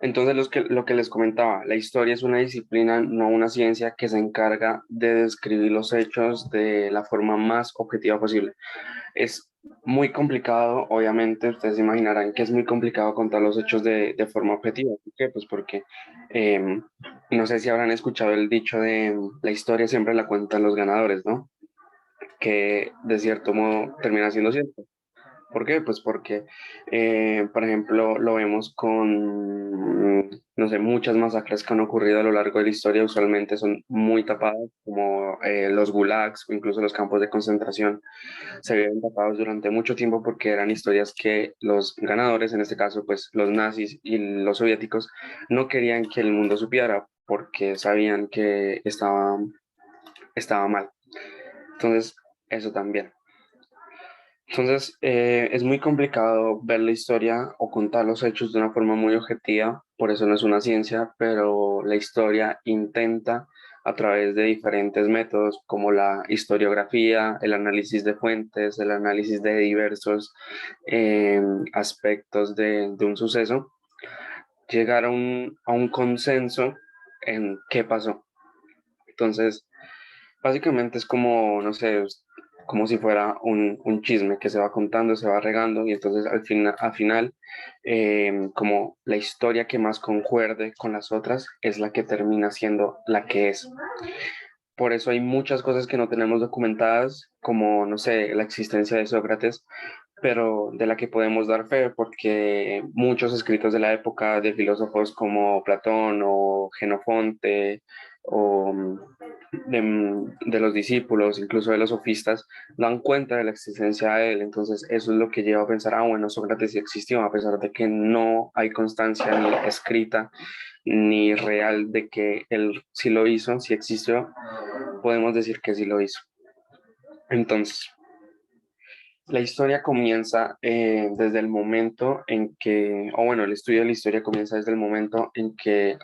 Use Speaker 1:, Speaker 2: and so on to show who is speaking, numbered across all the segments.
Speaker 1: Entonces, lo que les comentaba, la historia es una disciplina, no una ciencia que se encarga de describir los hechos de la forma más objetiva posible. Es muy complicado, obviamente, ustedes se imaginarán que es muy complicado contar los hechos de forma objetiva. ¿Por qué? Pues porque em, no sé si habrán escuchado el dicho de la historia siempre la cuentan los ganadores, ¿no? Que de cierto modo termina siendo cierto. ¿Por qué? Pues porque, por ejemplo, lo vemos con, no sé, muchas masacres que han ocurrido a lo largo de la historia, usualmente son muy tapadas, como los gulags o incluso los campos de concentración, se viven tapados durante mucho tiempo porque eran historias que los ganadores, en este caso, pues los nazis y los soviéticos, no querían que el mundo supiera porque sabían que estaba mal. Entonces, eso también. Entonces, es muy complicado ver la historia o contar los hechos de una forma muy objetiva, por eso no es una ciencia, pero la historia intenta a través de diferentes métodos como la historiografía, el análisis de fuentes, el análisis de diversos eh, aspectos de un suceso, llegar a un consenso en qué pasó. Entonces, básicamente es como, no sé, como si fuera un chisme que se va contando, se va regando y entonces al final, como la historia que más concuerde con las otras es la que termina siendo la que es. Por eso hay muchas cosas que no tenemos documentadas, como, no sé, la existencia de Sócrates, pero de la que podemos dar fe, porque muchos escritos de la época de filósofos como Platón o Genofonte o de los discípulos, incluso de los sofistas, dan cuenta de la existencia de él. Entonces, eso es lo que lleva a pensar, ah, bueno, Sócrates sí existió, a pesar de que no hay constancia ni escrita ni real de que él sí lo hizo, sí existió, podemos decir que sí lo hizo. Entonces, la historia comienza desde el momento en que, o bueno, el estudio de la historia comienza desde el momento en que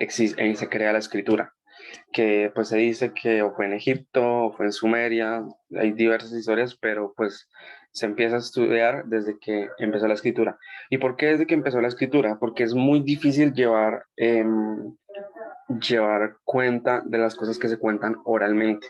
Speaker 1: se crea la escritura, que pues se dice que o fue en Egipto o fue en Sumeria, hay diversas historias, pero pues se empieza a estudiar desde que empezó la escritura. ¿Y por qué desde que empezó la escritura? Porque es muy difícil llevar cuenta de las cosas que se cuentan oralmente.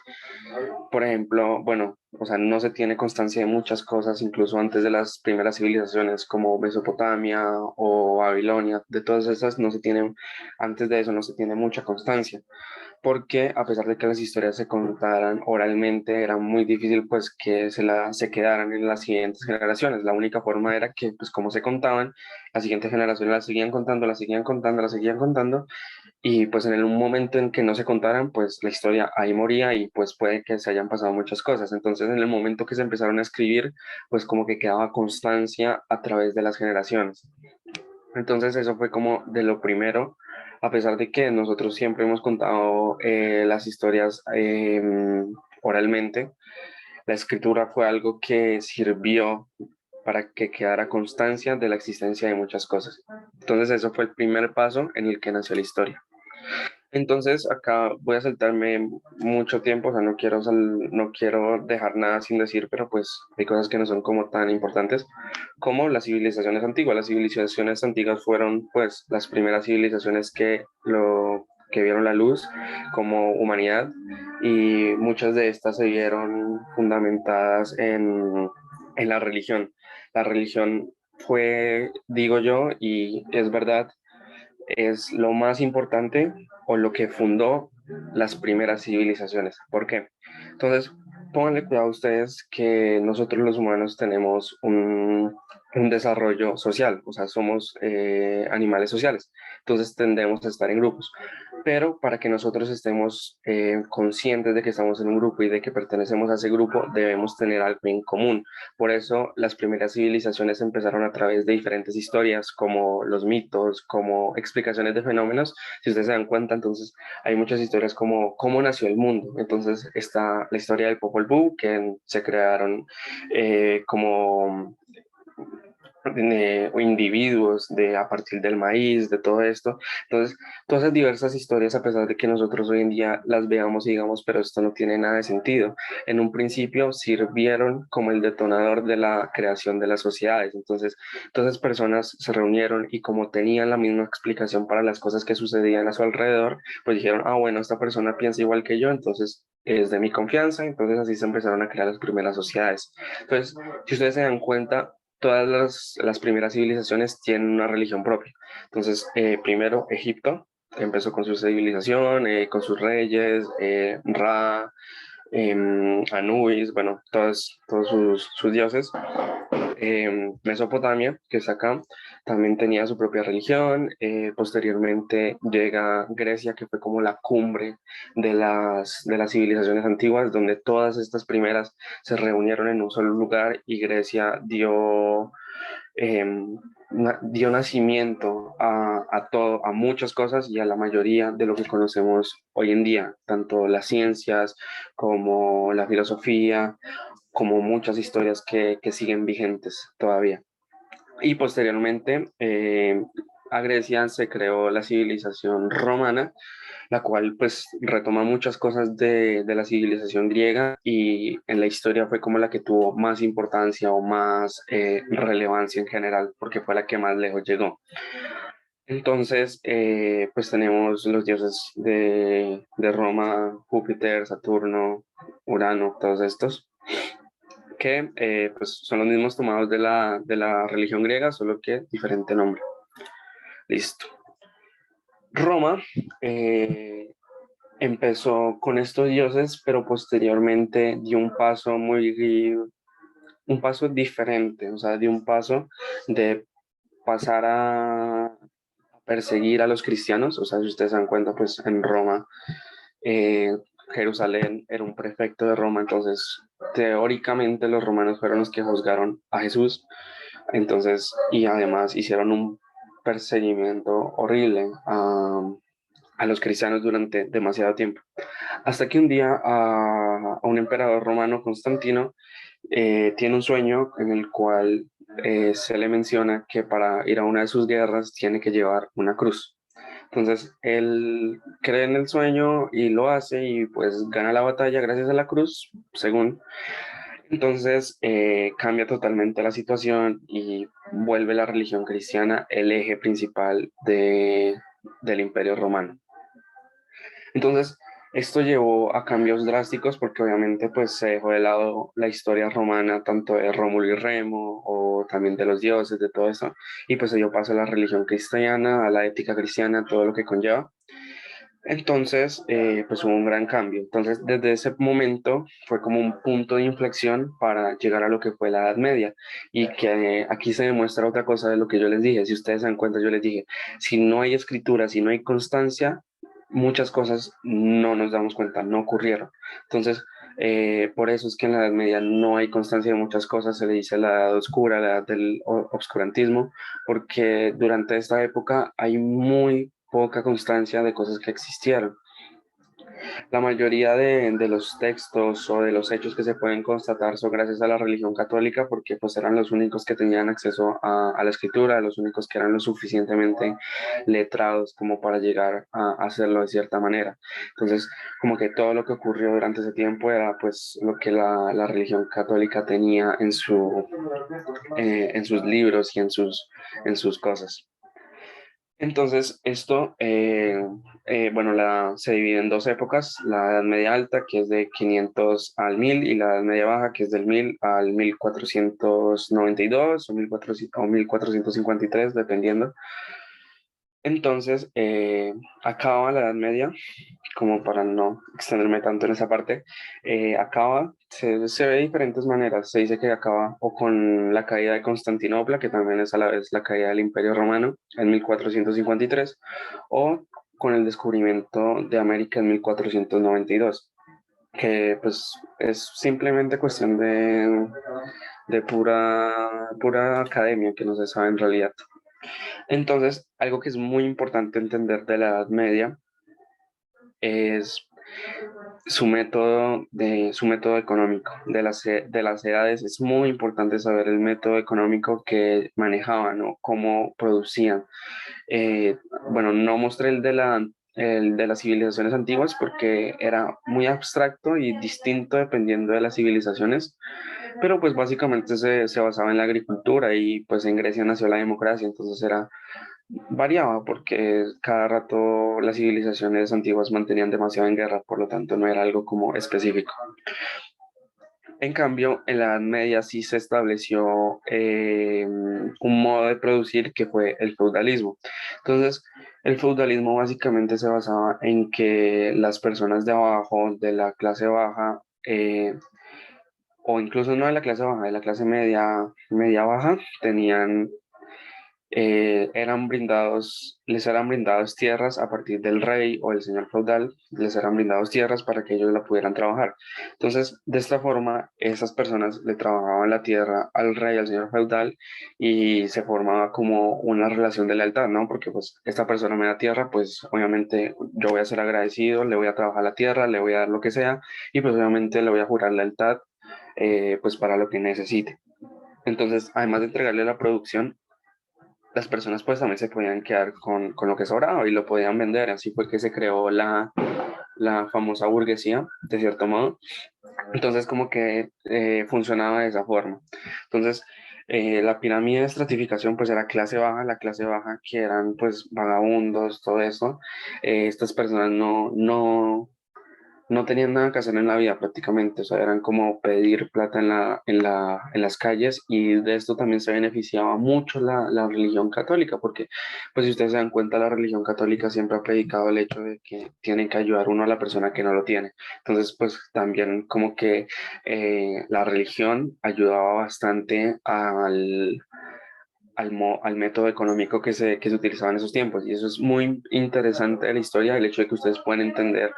Speaker 1: Por ejemplo, bueno, o sea, no se tiene constancia de muchas cosas, incluso antes de las primeras civilizaciones como Mesopotamia o Babilonia, de todas esas no se tienen, antes de eso no se tiene mucha constancia porque a pesar de que las historias se contaran oralmente, era muy difícil pues que se quedaran en las siguientes generaciones. La única forma era que pues como se contaban, las siguientes generaciones las seguían contando, las seguían contando, las seguían contando y pues en el momento en que no se contaran, pues la historia ahí moría y pues puede que se hayan pasado muchas cosas. Entonces en el momento que se empezaron a escribir, pues como que quedaba constancia a través de las generaciones. Entonces eso fue como de lo primero, a pesar de que nosotros siempre hemos contado las historias oralmente, la escritura fue algo que sirvió para que quedara constancia de la existencia de muchas cosas. Entonces eso fue el primer paso en el que nació la historia. Entonces, acá voy a saltarme mucho tiempo, o sea, no quiero dejar nada sin decir, pero pues hay cosas que no son como tan importantes como las civilizaciones antiguas. Las civilizaciones antiguas fueron pues las primeras civilizaciones que vieron la luz como humanidad y muchas de estas se vieron fundamentadas en la religión. La religión fue, digo yo, y es verdad, es lo más importante o lo que fundó las primeras civilizaciones. ¿Por qué? Entonces, pónganle cuidado a ustedes que nosotros los humanos tenemos un desarrollo social, o sea, somos animales sociales, entonces tendemos a estar en grupos. Pero para que nosotros estemos conscientes de que estamos en un grupo y de que pertenecemos a ese grupo, debemos tener algo en común. Por eso las primeras civilizaciones empezaron a través de diferentes historias, como los mitos, como explicaciones de fenómenos. Si ustedes se dan cuenta, entonces hay muchas historias como cómo nació el mundo. Entonces está la historia del Popol Vuh, que se crearon como o individuos a partir del maíz, de todo esto. Entonces, todas esas diversas historias, a pesar de que nosotros hoy en día las veamos y digamos, pero esto no tiene nada de sentido, en un principio sirvieron como el detonador de la creación de las sociedades. Entonces, todas esas personas se reunieron y como tenían la misma explicación para las cosas que sucedían a su alrededor, pues dijeron, ah, bueno, esta persona piensa igual que yo, entonces es de mi confianza. Entonces así se empezaron a crear las primeras sociedades. Entonces, si ustedes se dan cuenta, todas las primeras civilizaciones tienen una religión propia. Entonces, primero Egipto empezó con su civilización, con sus reyes, Ra, Anubis, bueno, todos sus dioses. Mesopotamia, que es acá, también tenía su propia religión. Posteriormente llega Grecia, que fue como la cumbre de las civilizaciones antiguas, donde todas estas primeras se reunieron en un solo lugar y Grecia eh, dio nacimiento a todo, a muchas cosas y a la mayoría de lo que conocemos hoy en día, tanto las ciencias como la filosofía, como muchas historias que siguen vigentes todavía. Y posteriormente a Grecia se creó la civilización romana, la cual pues retoma muchas cosas de la civilización griega y en la historia fue como la que tuvo más importancia o más relevancia en general, porque fue la que más lejos llegó. Entonces, pues tenemos los dioses de Roma, Júpiter, Saturno, Urano, todos estos que pues son los mismos tomados de la religión griega, solo que diferente nombre. Listo. Roma empezó con estos dioses, pero posteriormente dio un paso diferente, o sea, dio un paso de pasar a perseguir a los cristianos. O sea, si ustedes se dan cuenta, pues en Roma, eh, Jerusalén era un prefecto de Roma, entonces teóricamente los romanos fueron los que juzgaron a Jesús. Entonces, y además hicieron un perseguimiento horrible a los cristianos durante demasiado tiempo. Hasta que un día a un emperador romano, Constantino, tiene un sueño en el cual se le menciona que para ir a una de sus guerras tiene que llevar una cruz. Entonces él cree en el sueño y lo hace y pues gana la batalla gracias a la cruz, según. Entonces cambia totalmente la situación y vuelve la religión cristiana el eje principal del Imperio Romano. Entonces, esto llevó a cambios drásticos porque obviamente pues se dejó de lado la historia romana, tanto de Rómulo y Remo o también de los dioses, de todo eso, y pues se dio paso a la religión cristiana, a la ética cristiana, todo lo que conlleva. Entonces, pues hubo un gran cambio. Entonces, desde ese momento fue como un punto de inflexión para llegar a lo que fue la Edad Media. Y que aquí se demuestra otra cosa de lo que yo les dije. Si ustedes se dan cuenta, yo les dije, si no hay escritura, si no hay constancia, muchas cosas no nos damos cuenta, no ocurrieron. Entonces, por eso es que en la Edad Media no hay constancia de muchas cosas, se le dice la Edad Oscura, la Edad del Obscurantismo, porque durante esta época hay muy poca constancia de cosas que existieron. La mayoría de los textos o de los hechos que se pueden constatar son gracias a la religión católica porque pues eran los únicos que tenían acceso a la escritura, los únicos que eran lo suficientemente letrados como para llegar a hacerlo de cierta manera. Entonces, como que todo lo que ocurrió durante ese tiempo era pues lo que la religión católica tenía en sus libros y en sus cosas. Entonces, esto, bueno, se divide en dos épocas, la Edad Media Alta, que es de 500 al 1000, y la Edad Media Baja, que es del 1000 al 1492 o 1400 o 1453, dependiendo. Entonces, acaba la Edad Media, como para no extenderme tanto en esa parte, acaba, se ve de diferentes maneras. Se dice que acaba o con la caída de Constantinopla, que también es a la vez la caída del Imperio Romano en 1453, o con el descubrimiento de América en 1492, que pues es simplemente cuestión de pura academia que no se sabe en realidad. Entonces, algo que es muy importante entender de la Edad Media es su método económico de las edades. Es muy importante saber el método económico que manejaban, ¿no? Cómo producían. Eh, bueno, no mostré el de las civilizaciones antiguas porque era muy abstracto y distinto dependiendo de las civilizaciones, pero pues básicamente se basaba en la agricultura y pues en Grecia nació la democracia, entonces era variaba porque cada rato las civilizaciones antiguas mantenían demasiado en guerra, por lo tanto no era algo como específico. En cambio, en la Edad Media sí se estableció un modo de producir que fue el feudalismo. Entonces, el feudalismo básicamente se basaba en que las personas de abajo, de la clase baja, o incluso no de la clase baja, de la clase media baja, tenían les eran brindados tierras a partir del rey o el señor feudal, les eran brindados tierras para que ellos la pudieran trabajar. Entonces, de esta forma, esas personas le trabajaban la tierra al rey, al señor feudal, y se formaba como una relación de lealtad, ¿no? Porque pues esta persona me da tierra, pues obviamente yo voy a ser agradecido, le voy a trabajar la tierra, le voy a dar lo que sea, y pues obviamente le voy a jurar lealtad, pues para lo que necesite. Entonces, además de entregarle la producción, las personas pues también se podían quedar con lo que sobraba y lo podían vender. Así fue que se creó la famosa burguesía, de cierto modo. Entonces como que funcionaba de esa forma. Entonces la pirámide de estratificación pues era clase baja, la clase baja que eran pues vagabundos, todo eso. Estas personas no tenían nada que hacer en la vida prácticamente, o sea, eran como pedir plata en las calles y de esto también se beneficiaba mucho la religión católica, porque pues si ustedes se dan cuenta, la religión católica siempre ha predicado el hecho de que tienen que ayudar uno a la persona que no lo tiene. Entonces, pues también como que la religión ayudaba bastante al método económico que se utilizaba en esos tiempos. Y eso es muy interesante de la historia, el hecho de que ustedes pueden entender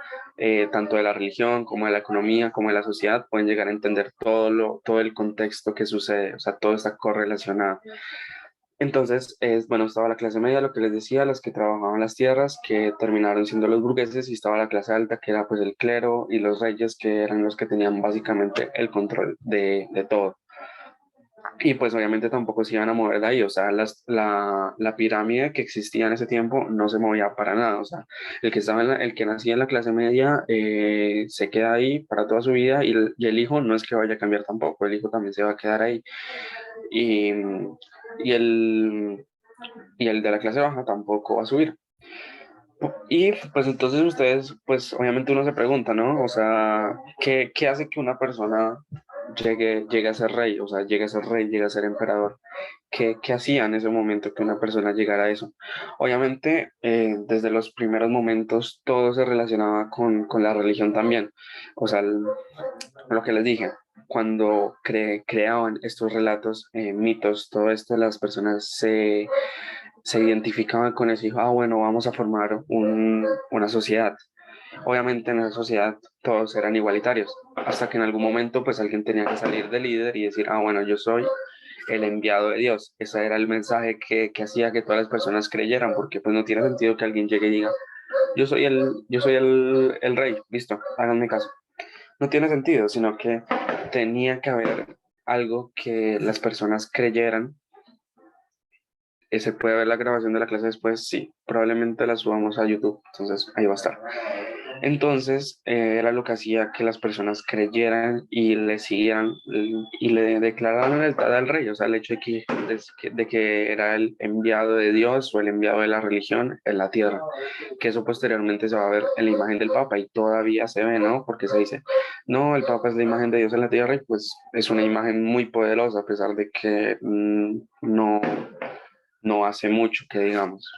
Speaker 1: tanto de la religión como de la economía, como de la sociedad, pueden llegar a entender todo el contexto que sucede, o sea, todo está correlacionado. Entonces, bueno, estaba la clase media, lo que les decía, las que trabajaban las tierras, que terminaron siendo los burgueses, y estaba la clase alta, que era pues el clero y los reyes, que eran los que tenían básicamente el control de todo. Y pues obviamente tampoco se iban a mover de ahí, o sea, la pirámide que existía en ese tiempo no se movía para nada, o sea, el que nacía en la clase media se queda ahí para toda su vida y el hijo no es que vaya a cambiar tampoco, el hijo también se va a quedar ahí. Y, y el, y el de la clase baja tampoco va a subir. Y pues entonces ustedes, pues obviamente uno se pregunta, ¿no? O sea, qué hace que una persona llegue a ser rey? O sea, llegue a ser rey, llegue a ser emperador. Qué hacía en ese momento que una persona llegara a eso? Obviamente, desde los primeros momentos todo se relacionaba con la religión también. O sea, lo que les dije, cuando creaban estos relatos, mitos, todo esto, las personas se identificaban con eso y dijo, ah, bueno, vamos a formar una sociedad. Obviamente en esa sociedad todos eran igualitarios, hasta que en algún momento pues alguien tenía que salir de líder y decir, ah, bueno, yo soy el enviado de Dios. Ese era el mensaje que hacía que todas las personas creyeran, porque pues no tiene sentido que alguien llegue y diga, yo soy el rey, listo, háganme caso. No tiene sentido, sino que tenía que haber algo que las personas creyeran. ¿Se puede ver la grabación de la clase después? Sí, probablemente la subamos a YouTube, entonces ahí va a estar. Entonces, era lo que hacía que las personas creyeran y le siguieran y le declararan lealtad al rey, o sea, el hecho de que era el enviado de Dios o el enviado de la religión en la tierra, que eso posteriormente se va a ver en la imagen del Papa y todavía se ve, ¿no? Porque se dice, no, el Papa es la imagen de Dios en la tierra y pues es una imagen muy poderosa a pesar de que no hace mucho que digamos.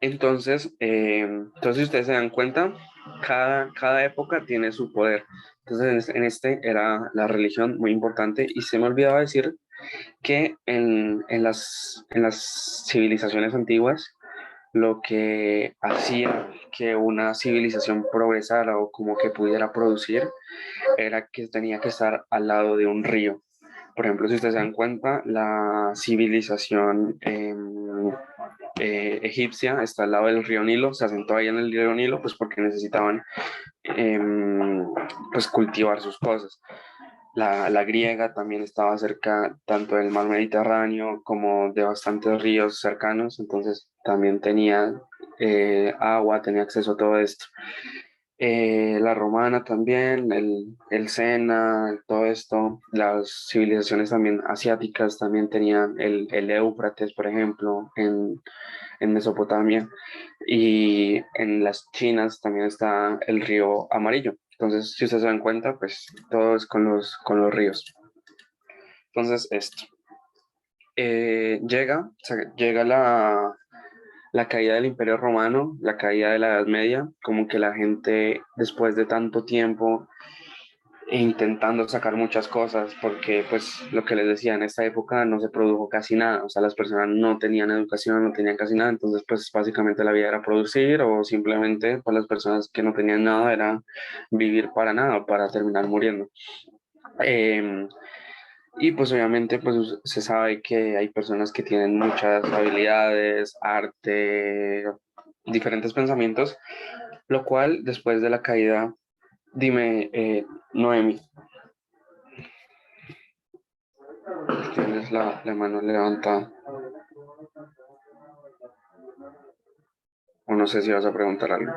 Speaker 1: Entonces, si ustedes se dan cuenta, cada época tiene su poder. Entonces, en este era la religión muy importante y se me olvidaba decir que en las civilizaciones antiguas, lo que hacía que una civilización progresara o como que pudiera producir era que tenía que estar al lado de un río. Por ejemplo, si ustedes se dan cuenta, la civilización egipcia está al lado del río Nilo, se asentó ahí en el río Nilo, pues porque necesitaban pues cultivar sus cosas. La griega también estaba cerca tanto del mar Mediterráneo como de bastantes ríos cercanos, entonces también tenía agua, tenía acceso a todo esto. La romana también, el Sena, todo esto, las civilizaciones también asiáticas también tenían el Éufrates, por ejemplo, en Mesopotamia, y en las Chinas también está el río Amarillo. Entonces, si ustedes se dan cuenta, pues todo es con los ríos. Entonces, esto. Llega la caída del Imperio Romano, la caída de la Edad Media, como que la gente, después de tanto tiempo intentando sacar muchas cosas, porque pues lo que les decía, en esta época no se produjo casi nada, o sea, las personas no tenían educación, no tenían casi nada, entonces pues básicamente la vida era producir o simplemente para las personas que no tenían nada era vivir para nada, para terminar muriendo. Eh, y pues obviamente pues se sabe que hay personas que tienen muchas habilidades, arte, diferentes pensamientos, lo cual después de la caída, dime, Noemi, tienes la mano levantada, o no sé si vas a preguntar algo.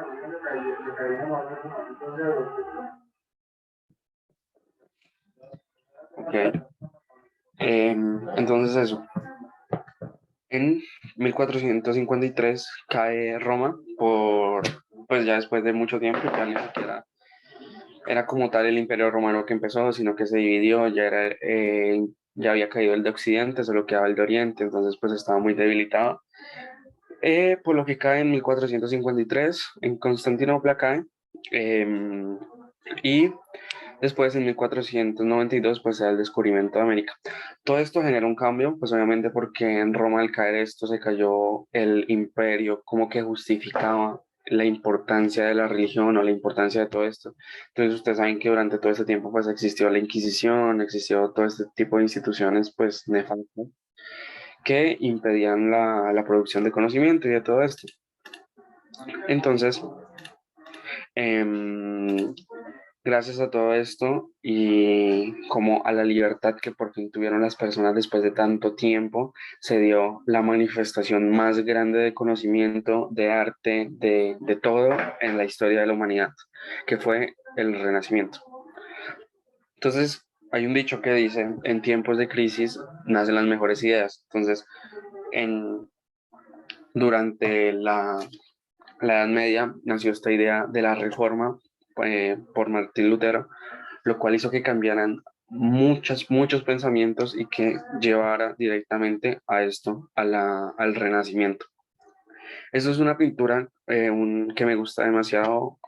Speaker 1: Ok. Entonces eso, en 1453 cae Roma por, pues ya después de mucho tiempo, ya ni siquiera era como tal el Imperio Romano que empezó, sino que se dividió, ya había caído el de Occidente, solo quedaba el de Oriente, entonces pues estaba muy debilitado. Por lo que cae en 1453, en Constantinopla cae, em, y después en 1492 pues se da el descubrimiento de América. Todo esto genera un cambio, pues obviamente porque en Roma al caer esto se cayó el imperio, como que justificaba la importancia de la religión o la importancia de todo esto. Entonces ustedes saben que durante todo este tiempo pues existió la Inquisición, existió todo este tipo de instituciones pues nefastas que impedían la producción de conocimiento y de todo esto. Entonces, em, gracias a todo esto y como a la libertad que por fin tuvieron las personas después de tanto tiempo, se dio la manifestación más grande de conocimiento, de arte, de todo en la historia de la humanidad, que fue el Renacimiento. Entonces, hay un dicho que dice, en tiempos de crisis nacen las mejores ideas. Entonces, en, durante la Edad Media nació esta idea de la reforma por Martín Lutero, lo cual hizo que cambiaran muchos pensamientos y que llevara directamente a esto, al Renacimiento. Eso es una pintura que me gusta demasiado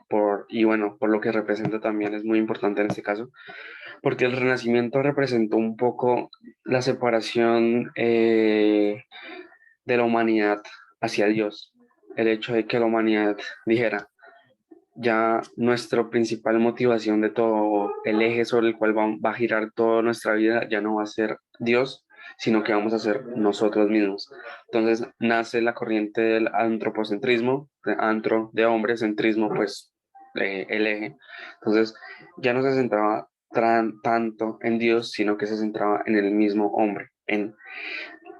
Speaker 1: y bueno, por lo que representa también es muy importante en este caso, porque el Renacimiento representó un poco la separación de la humanidad hacia Dios. El hecho de que la humanidad dijera, ya nuestra principal motivación de todo, el eje sobre el cual va a girar toda nuestra vida, ya no va a ser Dios, sino que vamos a ser nosotros mismos. Entonces nace la corriente del antropocentrismo, de antro, de hombre, centrismo, pues el eje. Entonces ya no se centraba tanto en Dios, sino que se centraba en el mismo hombre, en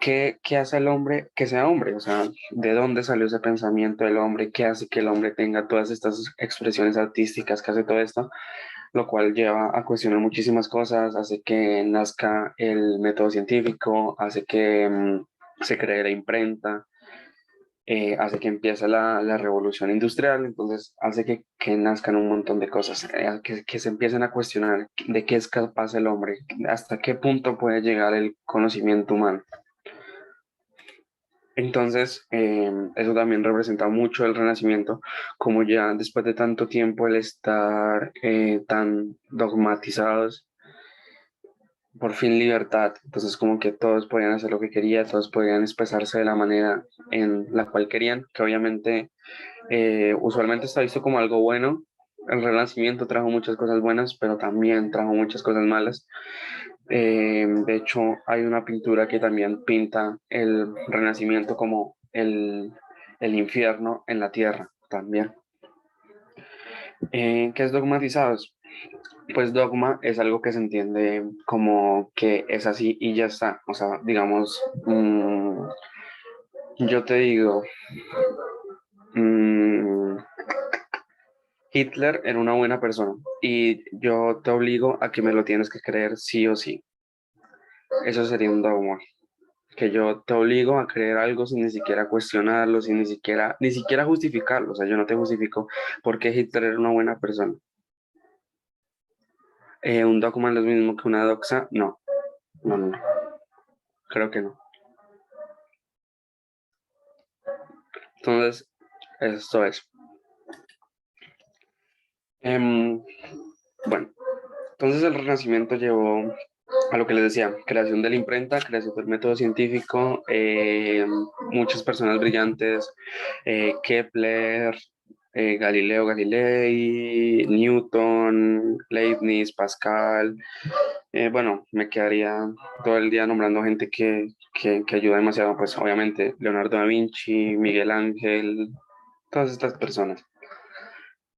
Speaker 1: qué hace el hombre que sea hombre, o sea, de dónde salió ese pensamiento del hombre, qué hace que el hombre tenga todas estas expresiones artísticas, que hace todo esto, lo cual lleva a cuestionar muchísimas cosas, hace que nazca el método científico, hace que se cree la imprenta, hace que empiece la revolución industrial, entonces hace que nazcan un montón de cosas, que se empiecen a cuestionar de qué es capaz el hombre, hasta qué punto puede llegar el conocimiento humano. Entonces, eso también representa mucho el Renacimiento, como ya después de tanto tiempo el estar tan dogmatizados, por fin libertad. Entonces, como que todos podían hacer lo que querían, todos podían expresarse de la manera en la cual querían, que obviamente usualmente está visto como algo bueno. El Renacimiento trajo muchas cosas buenas, pero también trajo muchas cosas malas. De hecho, hay una pintura que también pinta el Renacimiento como el infierno en la tierra también. ¿Qué es dogmatizados? Pues dogma es algo que se entiende como que es así y ya está. O sea, digamos, yo te digo, mm, Hitler era una buena persona y yo te obligo a que me lo tienes que creer sí o sí. Eso sería un dogma, que yo te obligo a creer algo sin ni siquiera cuestionarlo, sin ni siquiera justificarlo. O sea, yo no te justifico por qué Hitler era una buena persona. ¿Un dogma es lo mismo que una doxa? No, no, no, creo que no. Entonces, esto es. Em, bueno, entonces el Renacimiento llevó a lo que les decía, creación de la imprenta, creación del método científico, muchas personas brillantes, Kepler, Galileo Galilei, Newton, Leibniz, Pascal. Bueno, me quedaría todo el día nombrando gente que ayuda demasiado, pues obviamente Leonardo da Vinci, Miguel Ángel, todas estas personas.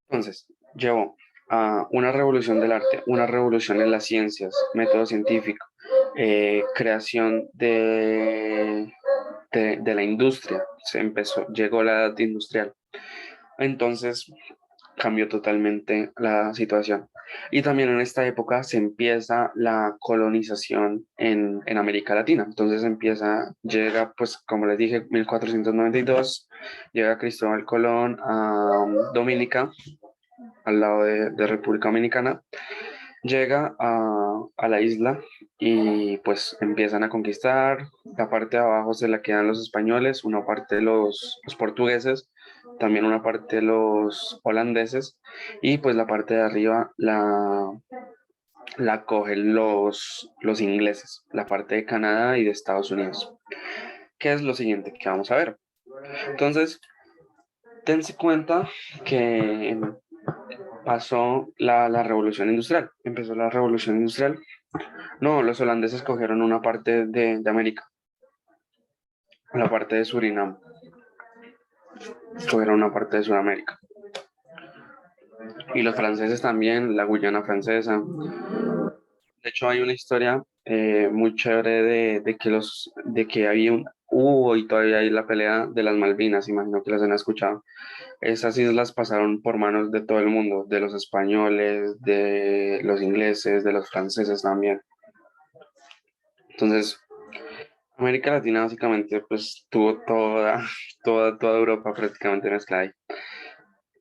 Speaker 1: Entonces, llevó a una revolución del arte, una revolución en las ciencias, método científico, creación de la industria. Llegó la edad industrial. Entonces, cambió totalmente la situación. Y también en esta época se empieza la colonización en América Latina. Entonces llega, pues como les dije, 1492, llega Cristóbal Colón a Dominica, al lado de República Dominicana, llega a la isla y pues empiezan a conquistar. La parte de abajo se la quedan los españoles, una parte los portugueses, también una parte los holandeses y pues la parte de arriba la cogen los ingleses, la parte de Canadá y de Estados Unidos. ¿Qué es lo siguiente que vamos a ver? Entonces, tense cuenta que pasó la revolución industrial, empezó la revolución industrial. No, los holandeses cogieron una parte de América, la parte de Surinam, cogieron una parte de Sudamérica. Y los franceses también, la Guyana francesa. De hecho, hay una historia muy chévere de que hubo y todavía hay la pelea de las Malvinas, imagino que las han escuchado. Esas islas pasaron por manos de todo el mundo, de los españoles, de los ingleses, de los franceses también. Entonces, América Latina básicamente pues tuvo toda Europa prácticamente mezclada ahí.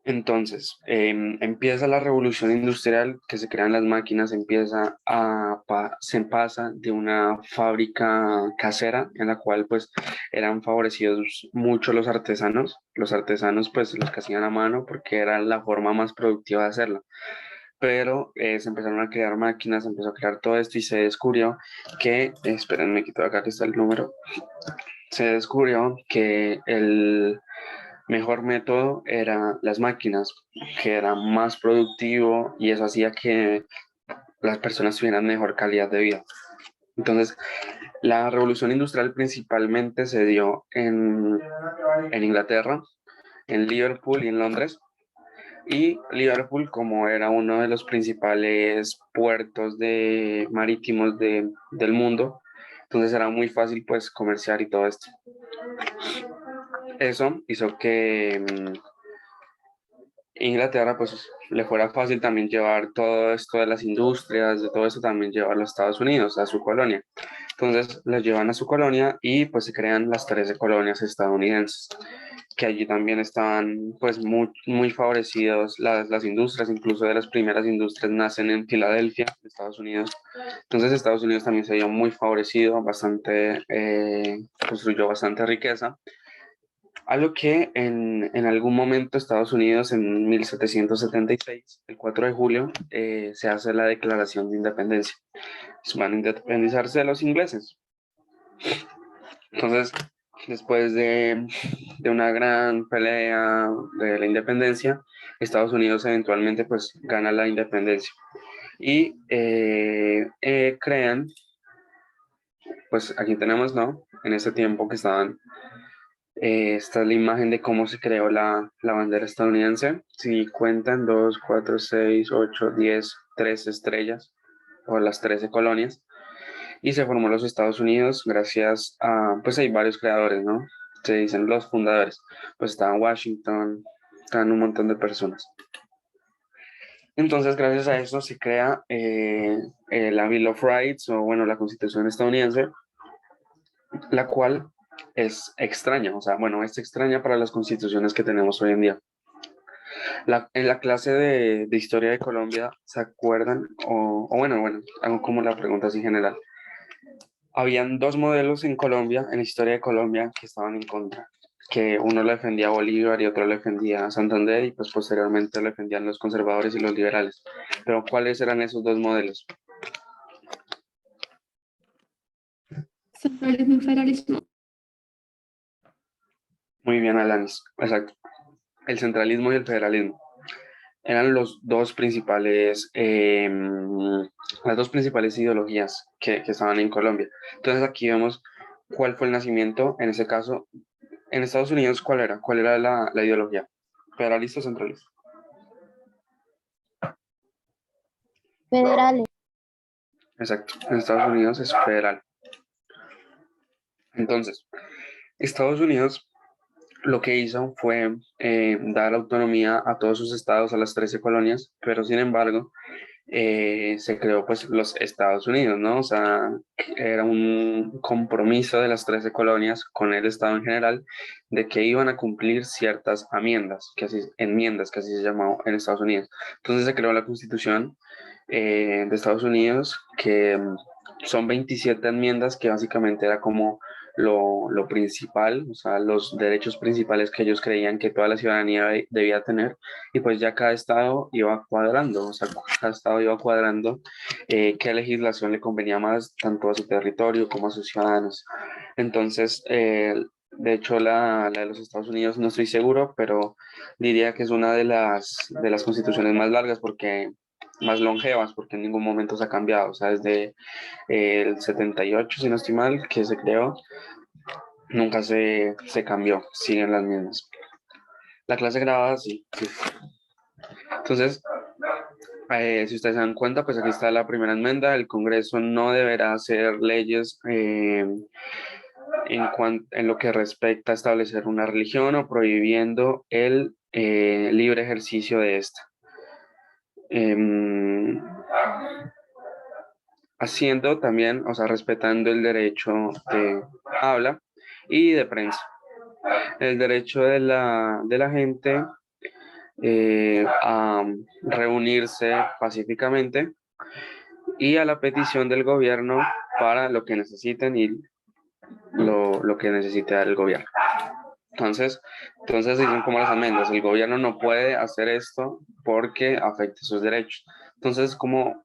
Speaker 1: Entonces, empieza la revolución industrial, que se crean las máquinas, se pasa de una fábrica casera en la cual pues eran favorecidos mucho los artesanos pues los que hacían a mano porque era la forma más productiva de hacerlo. Pero se empezaron a crear máquinas, se empezó a crear todo esto y se descubrió esperen, me quito acá que está el número, se descubrió que el mejor método era las máquinas, que era más productivo y eso hacía que las personas tuvieran mejor calidad de vida. Entonces, la revolución industrial principalmente se dio en Inglaterra, en Liverpool y en Londres. Y Liverpool, como era uno de los principales puertos marítimos del mundo, entonces era muy fácil pues comerciar y todo esto. Eso hizo que Inglaterra pues le fuera fácil también llevar todo esto de las industrias, de todo eso también llevarlo a Estados Unidos, a su colonia. Entonces las llevan a su colonia y pues se crean las 13 colonias estadounidenses, que allí también estaban pues muy favorecidos las industrias, incluso de las primeras industrias nacen en Filadelfia, Estados Unidos. Entonces Estados Unidos también se vio muy favorecido, construyó bastante riqueza. A lo que en algún momento Estados Unidos, en 1776, el 4 de julio, se hace la declaración de independencia. Van a independizarse de los ingleses. Entonces, después de una gran pelea de la independencia, Estados Unidos eventualmente pues gana la independencia. y crean, pues aquí tenemos, ¿no? En ese tiempo que estaban, esta es la imagen de cómo se creó la bandera estadounidense. Si cuentan 2, 4, 6, 8, 10, 13 estrellas o las 13 colonias y se formó los Estados Unidos gracias a, pues hay varios creadores, ¿no? Se dicen los fundadores, pues estaban Washington, estaban un montón de personas. Entonces, gracias a eso se crea la Bill of Rights o, bueno, la Constitución estadounidense, la cual es extraña, o sea, bueno, es extraña para las constituciones que tenemos hoy en día. En la clase de historia de Colombia, ¿se acuerdan? Bueno, hago como la pregunta así general. Habían dos modelos en Colombia, en la historia de Colombia, que estaban en contra, que uno lo defendía Bolívar y otro lo defendía Santander y pues posteriormente lo defendían los conservadores y los liberales. Pero ¿cuáles eran esos dos modelos?
Speaker 2: Centralismo y federalismo.
Speaker 1: Muy bien, Alanis, exacto. El centralismo y el federalismo eran los dos principales, las dos principales ideologías que estaban en Colombia. Entonces aquí vemos cuál fue el nacimiento, en ese caso, en Estados Unidos, ¿cuál era? ¿Cuál era la ideología? ¿Federalista o centralista?
Speaker 3: Federales.
Speaker 1: Exacto, en Estados Unidos es federal. Entonces, Estados Unidos lo que hizo fue dar autonomía a todos sus estados, a las 13 colonias, pero sin embargo, se creó pues los Estados Unidos, ¿no? O sea, era un compromiso de las 13 colonias con el Estado en general de que iban a cumplir ciertas enmiendas, que así se llamó en Estados Unidos. Entonces se creó la Constitución de Estados Unidos, que son 27 enmiendas, que básicamente era como lo principal, o sea, los derechos principales que ellos creían que toda la ciudadanía debía tener, y pues ya cada estado iba cuadrando, o sea, cada estado iba cuadrando qué legislación le convenía más, tanto a su territorio como a sus ciudadanos. Entonces, de hecho, la de los Estados Unidos no estoy seguro, pero diría que es una de las constituciones más largas porque más longevas, porque en ningún momento se ha cambiado, o sea, desde el 78, si no estoy mal, que se creó, nunca se cambió, siguen las mismas. La clase grabada, sí, sí. Entonces, si ustedes se dan cuenta, pues aquí está la primera enmienda. El Congreso no deberá hacer leyes en lo que respecta a establecer una religión o prohibiendo el libre ejercicio de esta. Em, Haciendo también, o sea, respetando el derecho de habla y de prensa. El derecho de la gente a reunirse pacíficamente y a la petición del gobierno para lo que necesiten y lo que necesite dar el gobierno. Entonces dicen como las enmiendas, el gobierno no puede hacer esto porque afecte sus derechos. Entonces, como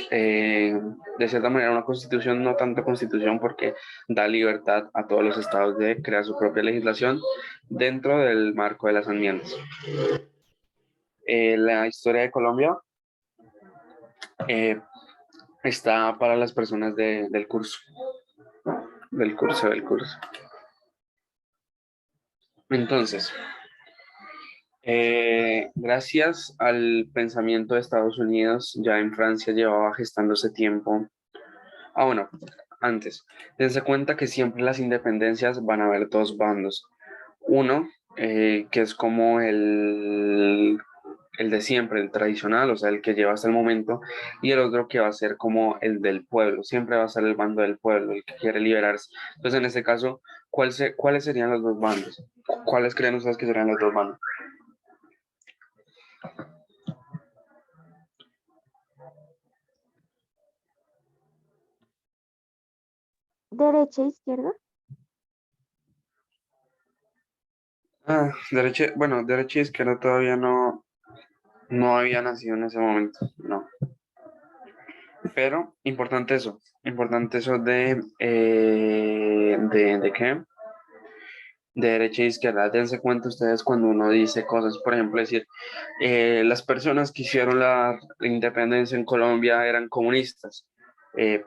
Speaker 1: de cierta manera una constitución, no tanto constitución porque da libertad a todos los estados de crear su propia legislación dentro del marco de las enmiendas. La historia de Colombia eh, está para las personas del curso, del curso. Entonces, gracias al pensamiento de Estados Unidos, ya en Francia llevaba gestándose tiempo. Ah, bueno, antes, dense cuenta que siempre en las independencias van a haber dos bandos. Uno, que es como el de siempre, el tradicional, o sea, el que lleva hasta el momento, y el otro que va a ser como el del pueblo, siempre va a ser el bando del pueblo, el que quiere liberarse. Entonces, en este caso, ¿cuáles serían los dos bandos? ¿Cuáles creen ustedes que serían los dos bandos?
Speaker 3: Derecha, izquierda.
Speaker 1: Bueno, derecha y izquierda todavía no había nacido en ese momento, no. Pero importante eso ¿de qué? de derecha e izquierda. Dense cuenta ustedes cuando uno dice cosas, por ejemplo, decir, las personas que hicieron la independencia en Colombia eran comunistas.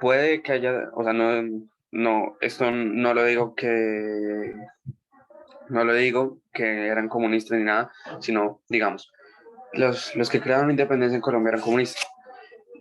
Speaker 1: Puede que haya, o sea, no, esto no lo digo que eran comunistas ni nada, sino, digamos, los que crearon la independencia en Colombia eran comunistas.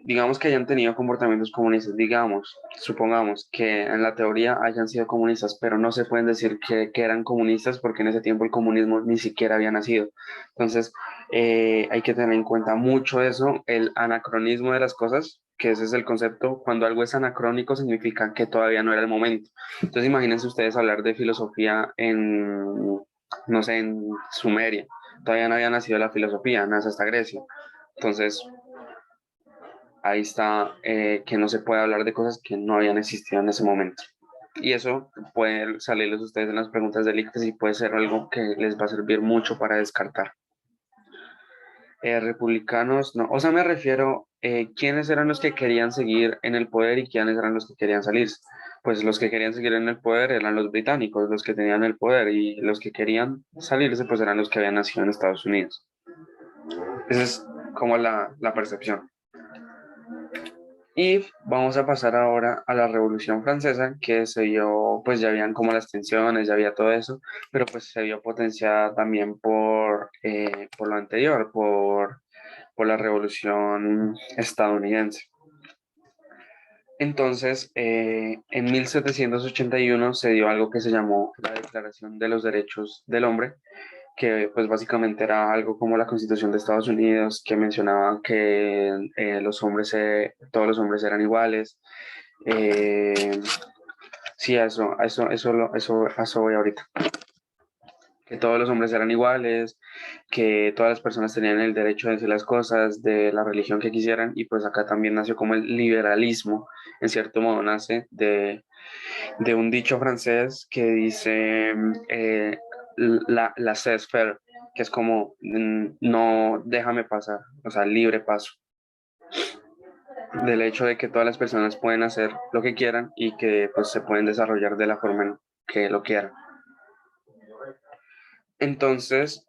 Speaker 1: Digamos que hayan tenido comportamientos comunistas, digamos, supongamos que en la teoría hayan sido comunistas, pero no se pueden decir que eran comunistas porque en ese tiempo el comunismo ni siquiera había nacido. Entonces, hay que tener en cuenta mucho eso, el anacronismo de las cosas, que ese es el concepto. Cuando algo es anacrónico significa que todavía no era el momento. Entonces, imagínense ustedes hablar de filosofía en, no sé, en Sumeria. Todavía no había nacido la filosofía, nace hasta Grecia. Entonces, ahí está que no se puede hablar de cosas que no habían existido en ese momento. Y eso puede salirles a ustedes en las preguntas del ICFES y puede ser algo que les va a servir mucho para descartar. Republicanos, no, o sea, me refiero, ¿quiénes eran los que querían seguir en el poder y quiénes eran los que querían salirse? Pues los que querían seguir en el poder eran los británicos, los que tenían el poder, y los que querían salirse, pues eran los que habían nacido en Estados Unidos. Esa es como la percepción. Y vamos a pasar ahora a la Revolución Francesa, que se vio, pues ya habían como las tensiones, ya había todo eso, pero pues se vio potenciada también por lo anterior, por la Revolución estadounidense. Entonces, en 1781 se dio algo que se llamó la Declaración de los Derechos del Hombre, que pues básicamente era algo como la Constitución de Estados Unidos, que mencionaba que todos los hombres eran iguales. Eh, sí, a eso voy ahorita. Que todos los hombres eran iguales, que todas las personas tenían el derecho de decir las cosas de la religión que quisieran, y pues acá también nació como el liberalismo, en cierto modo nace de un dicho francés que dice la cesse-faire, que es como no déjame pasar, o sea, libre paso, del hecho de que todas las personas pueden hacer lo que quieran y que pues se pueden desarrollar de la forma en que lo quieran. Entonces,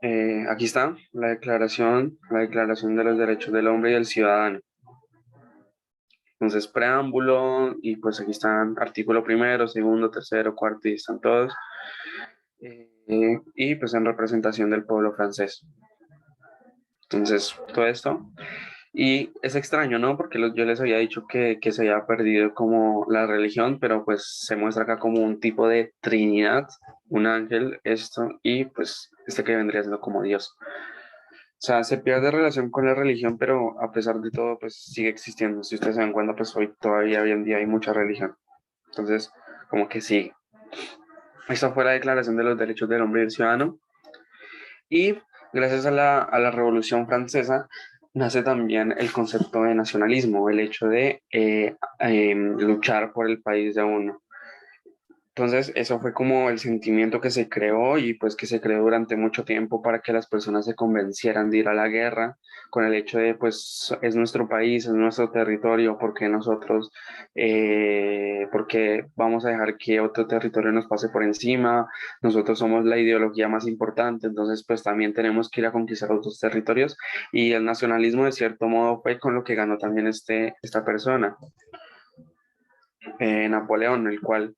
Speaker 1: aquí está la Declaración de los Derechos del Hombre y del Ciudadano. Entonces, preámbulo, y pues aquí están artículo primero, segundo, tercero, cuarto, y están todos. Y pues en representación del pueblo francés. Entonces, todo esto. Y es extraño, ¿no? Porque yo les había dicho que se había perdido como la religión, pero pues se muestra acá como un tipo de Trinidad, un ángel, esto, y pues este que vendría siendo como Dios. O sea, se pierde relación con la religión, pero a pesar de todo, pues sigue existiendo. Si ustedes se dan cuenta, pues hoy en día hay mucha religión. Entonces, como que sí. Esta fue la Declaración de los Derechos del Hombre y del Ciudadano. Y gracias a la Revolución Francesa nace también el concepto de nacionalismo, el hecho de luchar por el país de uno. Entonces, eso fue como el sentimiento que se creó y pues que se creó durante mucho tiempo para que las personas se convencieran de ir a la guerra con el hecho de pues es nuestro país, es nuestro territorio, porque nosotros, porque vamos a dejar que otro territorio nos pase por encima, nosotros somos la ideología más importante, entonces pues también tenemos que ir a conquistar otros territorios y el nacionalismo de cierto modo fue con lo que ganó también esta persona, Napoleón, el cual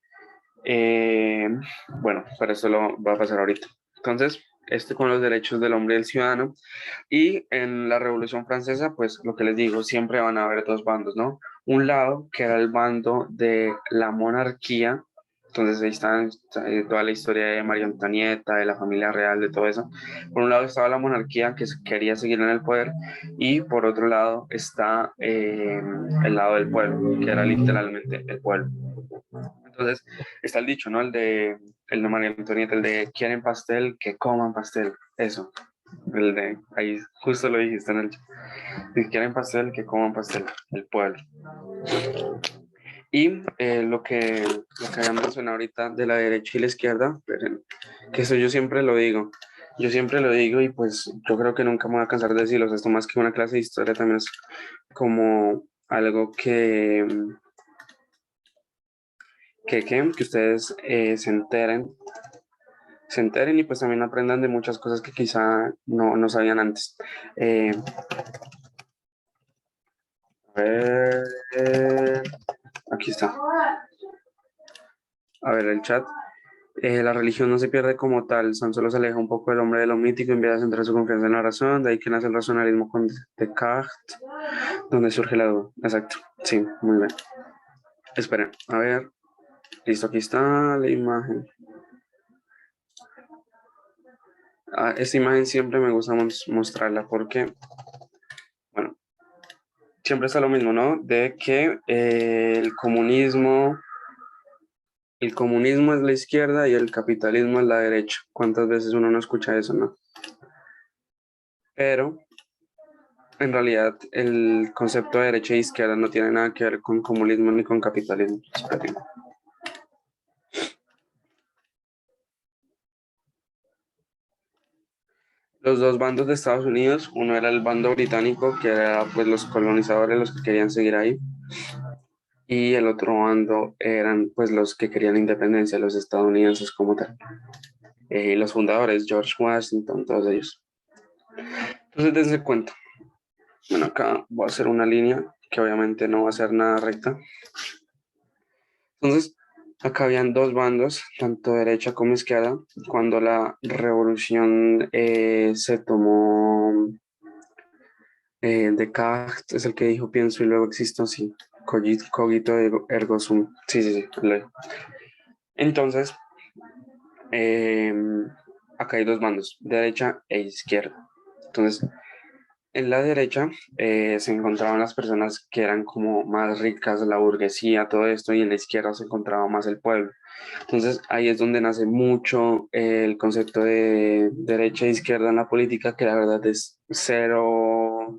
Speaker 1: eh, bueno, para eso lo va a pasar ahorita. Entonces, este con los derechos del hombre y del ciudadano. Y en la Revolución Francesa, pues lo que les digo, siempre van a haber dos bandos, ¿no? Un lado que era el bando de la monarquía. Entonces ahí está toda la historia de María Antonieta, de la familia real, de todo eso. Por un lado estaba la monarquía que quería seguir en el poder y por otro lado está el lado del pueblo, que era literalmente el pueblo. Entonces, está el dicho, ¿no? El de María Antonieta, el de quieren pastel, que coman pastel. Eso. El de, ahí justo lo dijiste en el chat. Si quieren pastel, que coman pastel. El pueblo. Y lo que había mencionado ahorita de la derecha y la izquierda, que eso yo siempre lo digo. Yo siempre lo digo y pues yo creo que nunca me voy a cansar de decirlo. Esto más que una clase de historia también es como algo que ustedes se enteren se enteren y pues también aprendan de muchas cosas que quizá no sabían antes. A ver, aquí está. A ver, el chat. La religión no se pierde como tal, San solo se aleja un poco del hombre de lo mítico y empieza a centrar su confianza en la razón, de ahí que nace el racionalismo con Descartes, donde surge la duda. Exacto, sí, muy bien. Esperen, a ver, listo, aquí está la imagen. Esta imagen siempre me gusta mostrarla porque, bueno, siempre está lo mismo, ¿no? De que el comunismo es la izquierda y el capitalismo es la derecha. ¿Cuántas veces uno no escucha eso, no? Pero en realidad el concepto de derecha e izquierda no tiene nada que ver con comunismo ni con capitalismo. Esperen. Los dos bandos de Estados Unidos, uno era el bando británico, que era pues los colonizadores, los que querían seguir ahí, y el otro bando eran pues los que querían independencia, los estadounidenses como tal. Los fundadores, George Washington, todos ellos. Entonces, dense cuenta. Bueno, acá voy a hacer una línea que obviamente no va a ser nada recta. Entonces, acá habían dos bandos, tanto derecha como izquierda. Cuando la revolución se tomó, Descartes es el que dijo pienso y luego existo, sí. Cogito ergo sum. Sí, sí, sí. Lo dijo. Entonces, eh, acá hay dos bandos, derecha e izquierda. Entonces, en la derecha se encontraban las personas que eran como más ricas, la burguesía, todo esto, y en la izquierda se encontraba más el pueblo. Entonces ahí es donde nace mucho el concepto de derecha e izquierda en la política, que la verdad es cero,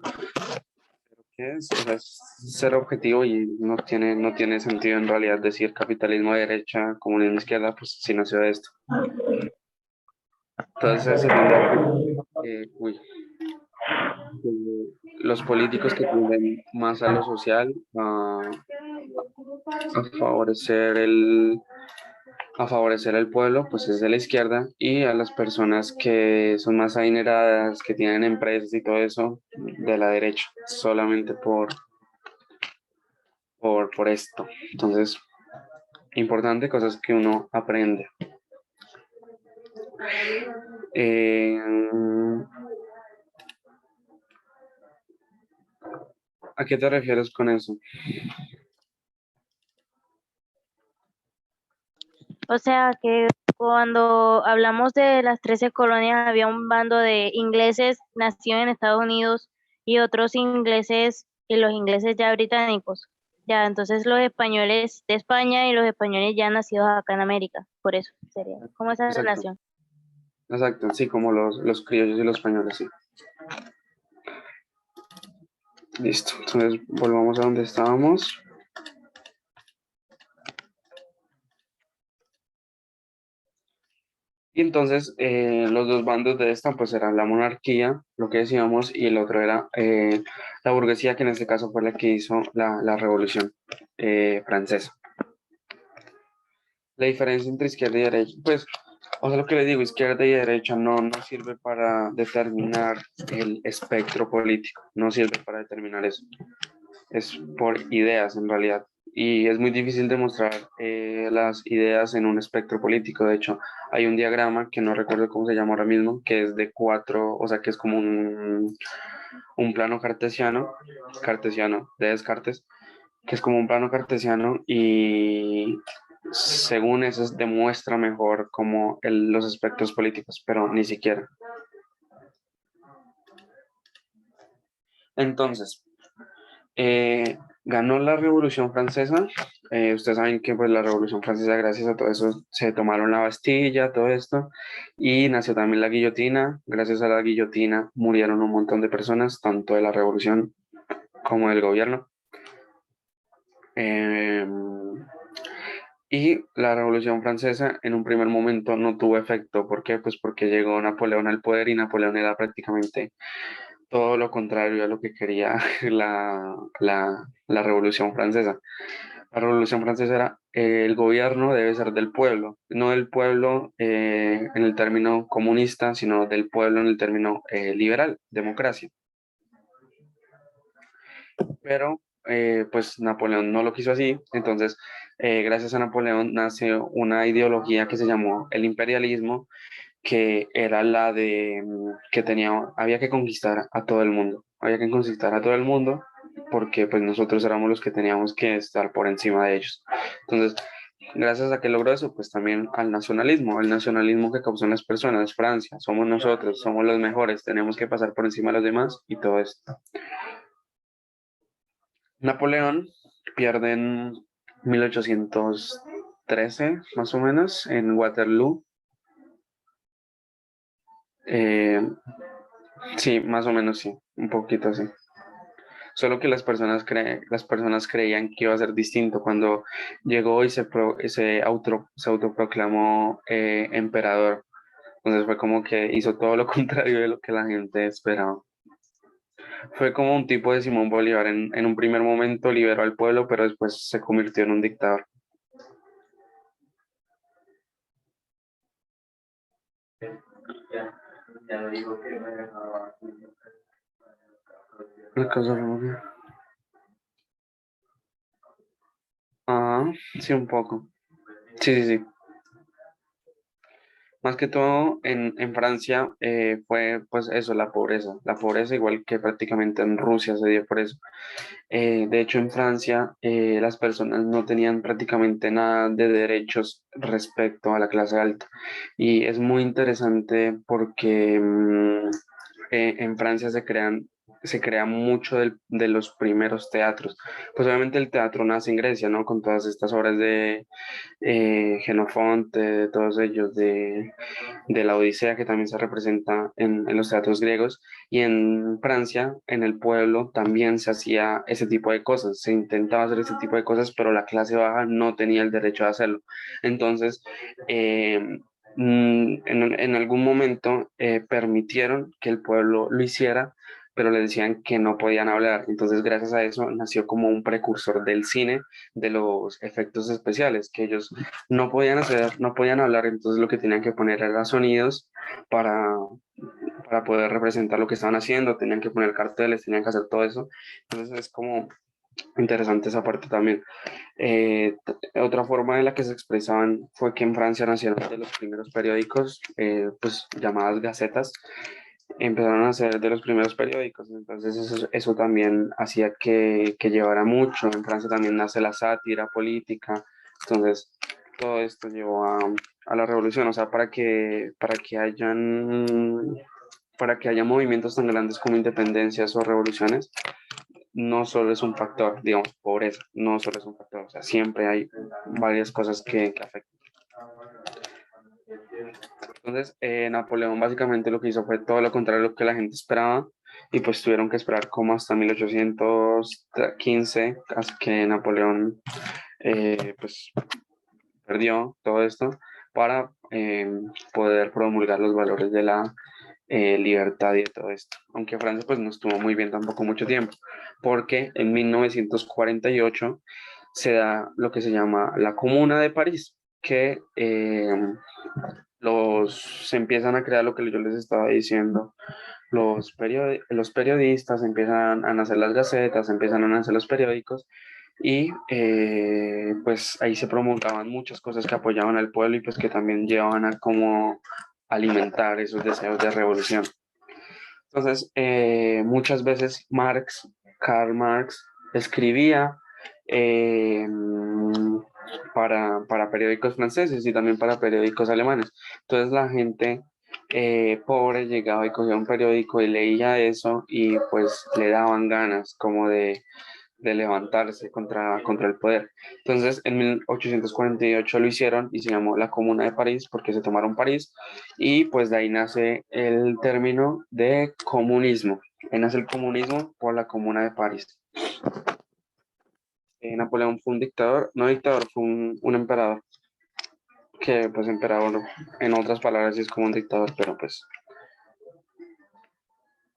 Speaker 1: ¿qué es? O sea, es cero objetivo y no tiene sentido en realidad decir capitalismo de derecha, comunismo de izquierda, pues si nació de esto. Entonces es donde uy, los políticos que tienden más a lo social, a favorecer a favorecer al pueblo, pues es de la izquierda, y a las personas que son más adineradas, que tienen empresas y todo eso, de la derecha, solamente por esto. Entonces, importante, cosas que uno aprende. Eh, ¿A qué te refieres con eso?
Speaker 2: O sea que cuando hablamos de las 13 colonias, había un bando de ingleses nacidos en Estados Unidos y otros ingleses, y los ingleses ya británicos. Ya, entonces los españoles de España y los españoles ya nacidos acá en América. Por eso sería como esa
Speaker 1: Exacto,
Speaker 2: relación.
Speaker 1: exacto, sí, como los criollos y los españoles, sí. Listo, entonces volvamos a donde estábamos. Y entonces los dos bandos de esta pues eran la monarquía, lo que decíamos, y el otro era la burguesía, que en este caso fue la que hizo la revolución francesa. La diferencia entre izquierda y derecha, pues, o sea, lo que le digo, izquierda y derecha no sirve para determinar el espectro político, no sirve para determinar eso. Es por ideas en realidad. Y es muy difícil demostrar las ideas en un espectro político. De hecho, hay un diagrama que no recuerdo cómo se llama ahora mismo, que es de cuatro, o sea, que es como un plano cartesiano de Descartes, que es como un plano cartesiano y según eso demuestra mejor como los aspectos políticos, pero ni siquiera. Entonces, ganó la Revolución Francesa. Ustedes saben que pues, la Revolución Francesa, gracias a todo eso, se tomaron la Bastilla, todo esto, y nació también la guillotina. Gracias a la guillotina murieron un montón de personas, tanto de la Revolución como del gobierno. Eh, y la Revolución Francesa en un primer momento no tuvo efecto. ¿Por qué? Pues porque llegó Napoleón al poder y Napoleón era prácticamente todo lo contrario a lo que quería la Revolución Francesa. La Revolución Francesa era el gobierno debe ser del pueblo, no del pueblo en el término comunista, sino del pueblo en el término liberal, democracia. Pero pues Napoleón no lo quiso así, entonces gracias a Napoleón nace una ideología que se llamó el imperialismo, que era la de que había que conquistar a todo el mundo, había que conquistar a todo el mundo porque pues nosotros éramos los que teníamos que estar por encima de ellos. Entonces, gracias a que logró eso, pues también al nacionalismo, el nacionalismo que causó en las personas, Francia, somos nosotros, somos los mejores, tenemos que pasar por encima de los demás y todo esto. Napoleón pierde en 1813, más o menos, en Waterloo. Eh, sí, más o menos sí, un poquito así. Solo que las personas creían que iba a ser distinto cuando llegó y se autoproclamó emperador. Entonces fue como que hizo todo lo contrario de lo que la gente esperaba. Fue como un tipo de Simón Bolívar. En un primer momento liberó al pueblo, pero después se convirtió en un dictador. La cosa fue- Ah, sí, un poco. Sí, sí, sí. Más que todo en Francia fue pues eso, la pobreza igual que prácticamente en Rusia se dio por eso. De hecho en Francia las personas no tenían prácticamente nada de derechos respecto a la clase alta y es muy interesante porque en Francia se crea mucho de los primeros teatros. Pues obviamente el teatro nace en Grecia, ¿no? Con todas estas obras de Jenofonte, de todos ellos, de la Odisea, que también se representa en los teatros griegos, y en Francia, en el pueblo, también se hacía ese tipo de cosas, se intentaba hacer ese tipo de cosas, pero la clase baja no tenía el derecho a hacerlo. Entonces, eh, en algún momento permitieron que el pueblo lo hiciera, pero le decían que no podían hablar. Entonces, gracias a eso, nació como un precursor del cine, de los efectos especiales, que ellos no podían hacer, no podían hablar, entonces lo que tenían que poner era sonidos para, para poder representar lo que estaban haciendo, tenían que poner carteles, tenían que hacer todo eso. Entonces es como interesante esa parte también. Otra forma en la que se expresaban fue que en Francia nacieron de los primeros periódicos, pues llamadas gacetas, empezaron a ser de los primeros periódicos, entonces eso también hacía que llevara mucho. En Francia también nace la sátira política, entonces todo esto llevó a la revolución, o sea, para que haya movimientos tan grandes como independencias o revoluciones, no solo es un factor, digamos, pobreza, no solo es un factor, o sea, siempre hay varias cosas que afectan. Entonces, Napoleón básicamente lo que hizo fue todo lo contrario de lo que la gente esperaba y pues tuvieron que esperar como hasta 1815, hasta que Napoleón pues perdió todo esto para poder promulgar los valores de la libertad y de todo esto. Aunque Francia pues no estuvo muy bien tampoco mucho tiempo, porque en 1948 se da lo que se llama la Comuna de París, que se empiezan a crear lo que yo les estaba diciendo, los periodistas, empiezan a nacer las gacetas, empiezan a nacer los periódicos y pues ahí se promulgaban muchas cosas que apoyaban al pueblo y pues que también llevaban a como alimentar esos deseos de revolución. Entonces, muchas veces Karl Marx, escribía eh, para periódicos franceses y también para periódicos alemanes. Entonces la gente pobre llegaba y cogía un periódico y leía eso y pues le daban ganas como de levantarse contra el poder. Entonces, en 1848 lo hicieron y se llamó la Comuna de París porque se tomaron París y pues de ahí nace el término de comunismo. Ahí nace el comunismo por la Comuna de París. Napoleón fue un dictador, no dictador, fue un emperador, que pues emperador en otras palabras es como un dictador, pero pues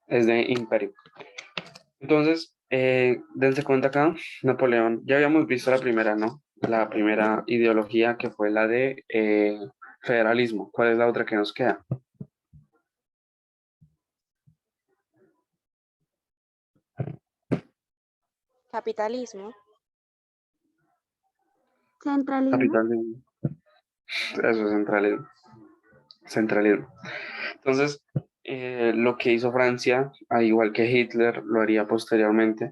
Speaker 1: es de imperio. Entonces, Dense cuenta acá, Napoleón, ya habíamos visto la primera, ¿no? La primera ideología que fue la de federalismo. ¿Cuál es la otra que nos queda?
Speaker 4: Capitalismo.
Speaker 3: Centralismo.
Speaker 1: Capitalismo. Eso es centralismo. Centralismo. Entonces, lo que hizo Francia, al igual que Hitler lo haría posteriormente,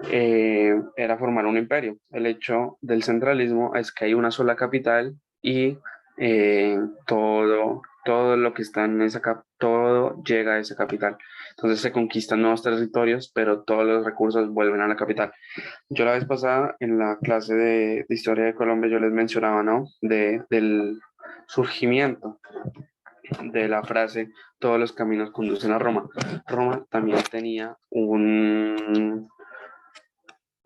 Speaker 1: era formar un imperio. El hecho del centralismo es que hay una sola capital y todo lo que está en esa todo llega a esa capital. Entonces se conquistan nuevos territorios, pero todos los recursos vuelven a la capital. Yo la vez pasada en la clase de Historia de Colombia yo les mencionaba, ¿no? Del surgimiento de la frase todos los caminos conducen a Roma. Roma también tenía un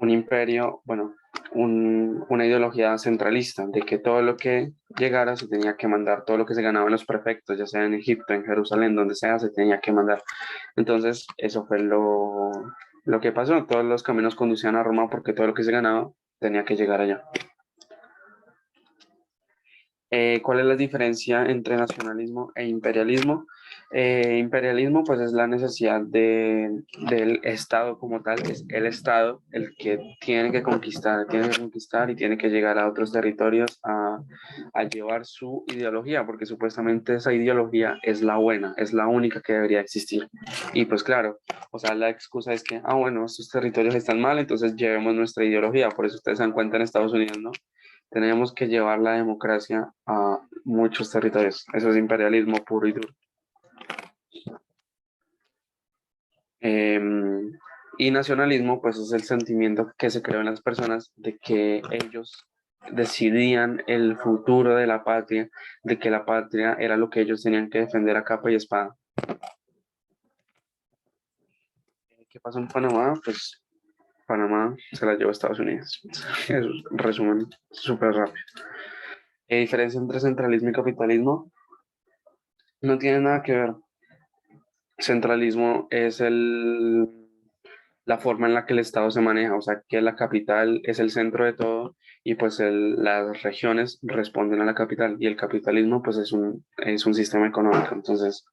Speaker 1: imperio, bueno, una ideología centralista, de que todo lo que llegara se tenía que mandar, todo lo que se ganaba en los prefectos, ya sea en Egipto, en Jerusalén, donde sea, se tenía que mandar. Entonces, eso fue lo que pasó. Todos los caminos conducían a Roma porque todo lo que se ganaba tenía que llegar allá. ¿Cuál es la diferencia entre nacionalismo e imperialismo? Imperialismo, pues es la necesidad del Estado como tal, es el Estado el que tiene que conquistar y tiene que llegar a otros territorios a llevar su ideología, porque supuestamente esa ideología es la buena, es la única que debería existir. Y pues claro, o sea, la excusa es que, bueno, estos territorios están mal, entonces llevemos nuestra ideología, por eso ustedes se dan cuenta en Estados Unidos, ¿no? Tenemos que llevar la democracia a muchos territorios. Eso es imperialismo puro y duro. Y nacionalismo, pues es el sentimiento que se creó en las personas de que ellos decidían el futuro de la patria, de que la patria era lo que ellos tenían que defender a capa y espada. ¿Qué pasó en Panamá? Pues Panamá se la llevó a Estados Unidos. Es un resumen súper rápido. Diferencia entre centralismo y capitalismo no tiene nada que ver. Centralismo es la forma en la que el Estado se maneja, o sea, que la capital es el centro de todo y pues las regiones responden a la capital y el capitalismo pues es un sistema económico, entonces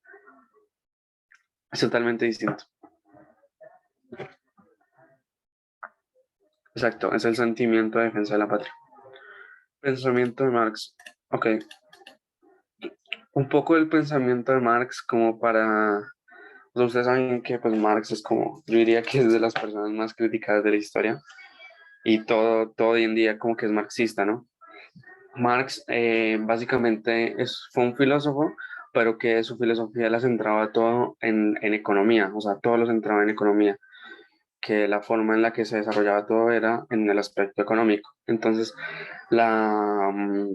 Speaker 1: es totalmente distinto. Exacto, es el sentimiento de defensa de la patria. Pensamiento de Marx. Ok, un poco del pensamiento de Marx como para... pues, ustedes saben que pues Marx es como, yo diría que es de las personas más criticadas de la historia y todo hoy en día como que es marxista, ¿no? Marx básicamente fue un filósofo, pero que su filosofía la centraba todo en economía, o sea, todo lo centraba en economía, que la forma en la que se desarrollaba todo era en el aspecto económico. Entonces, la, mm,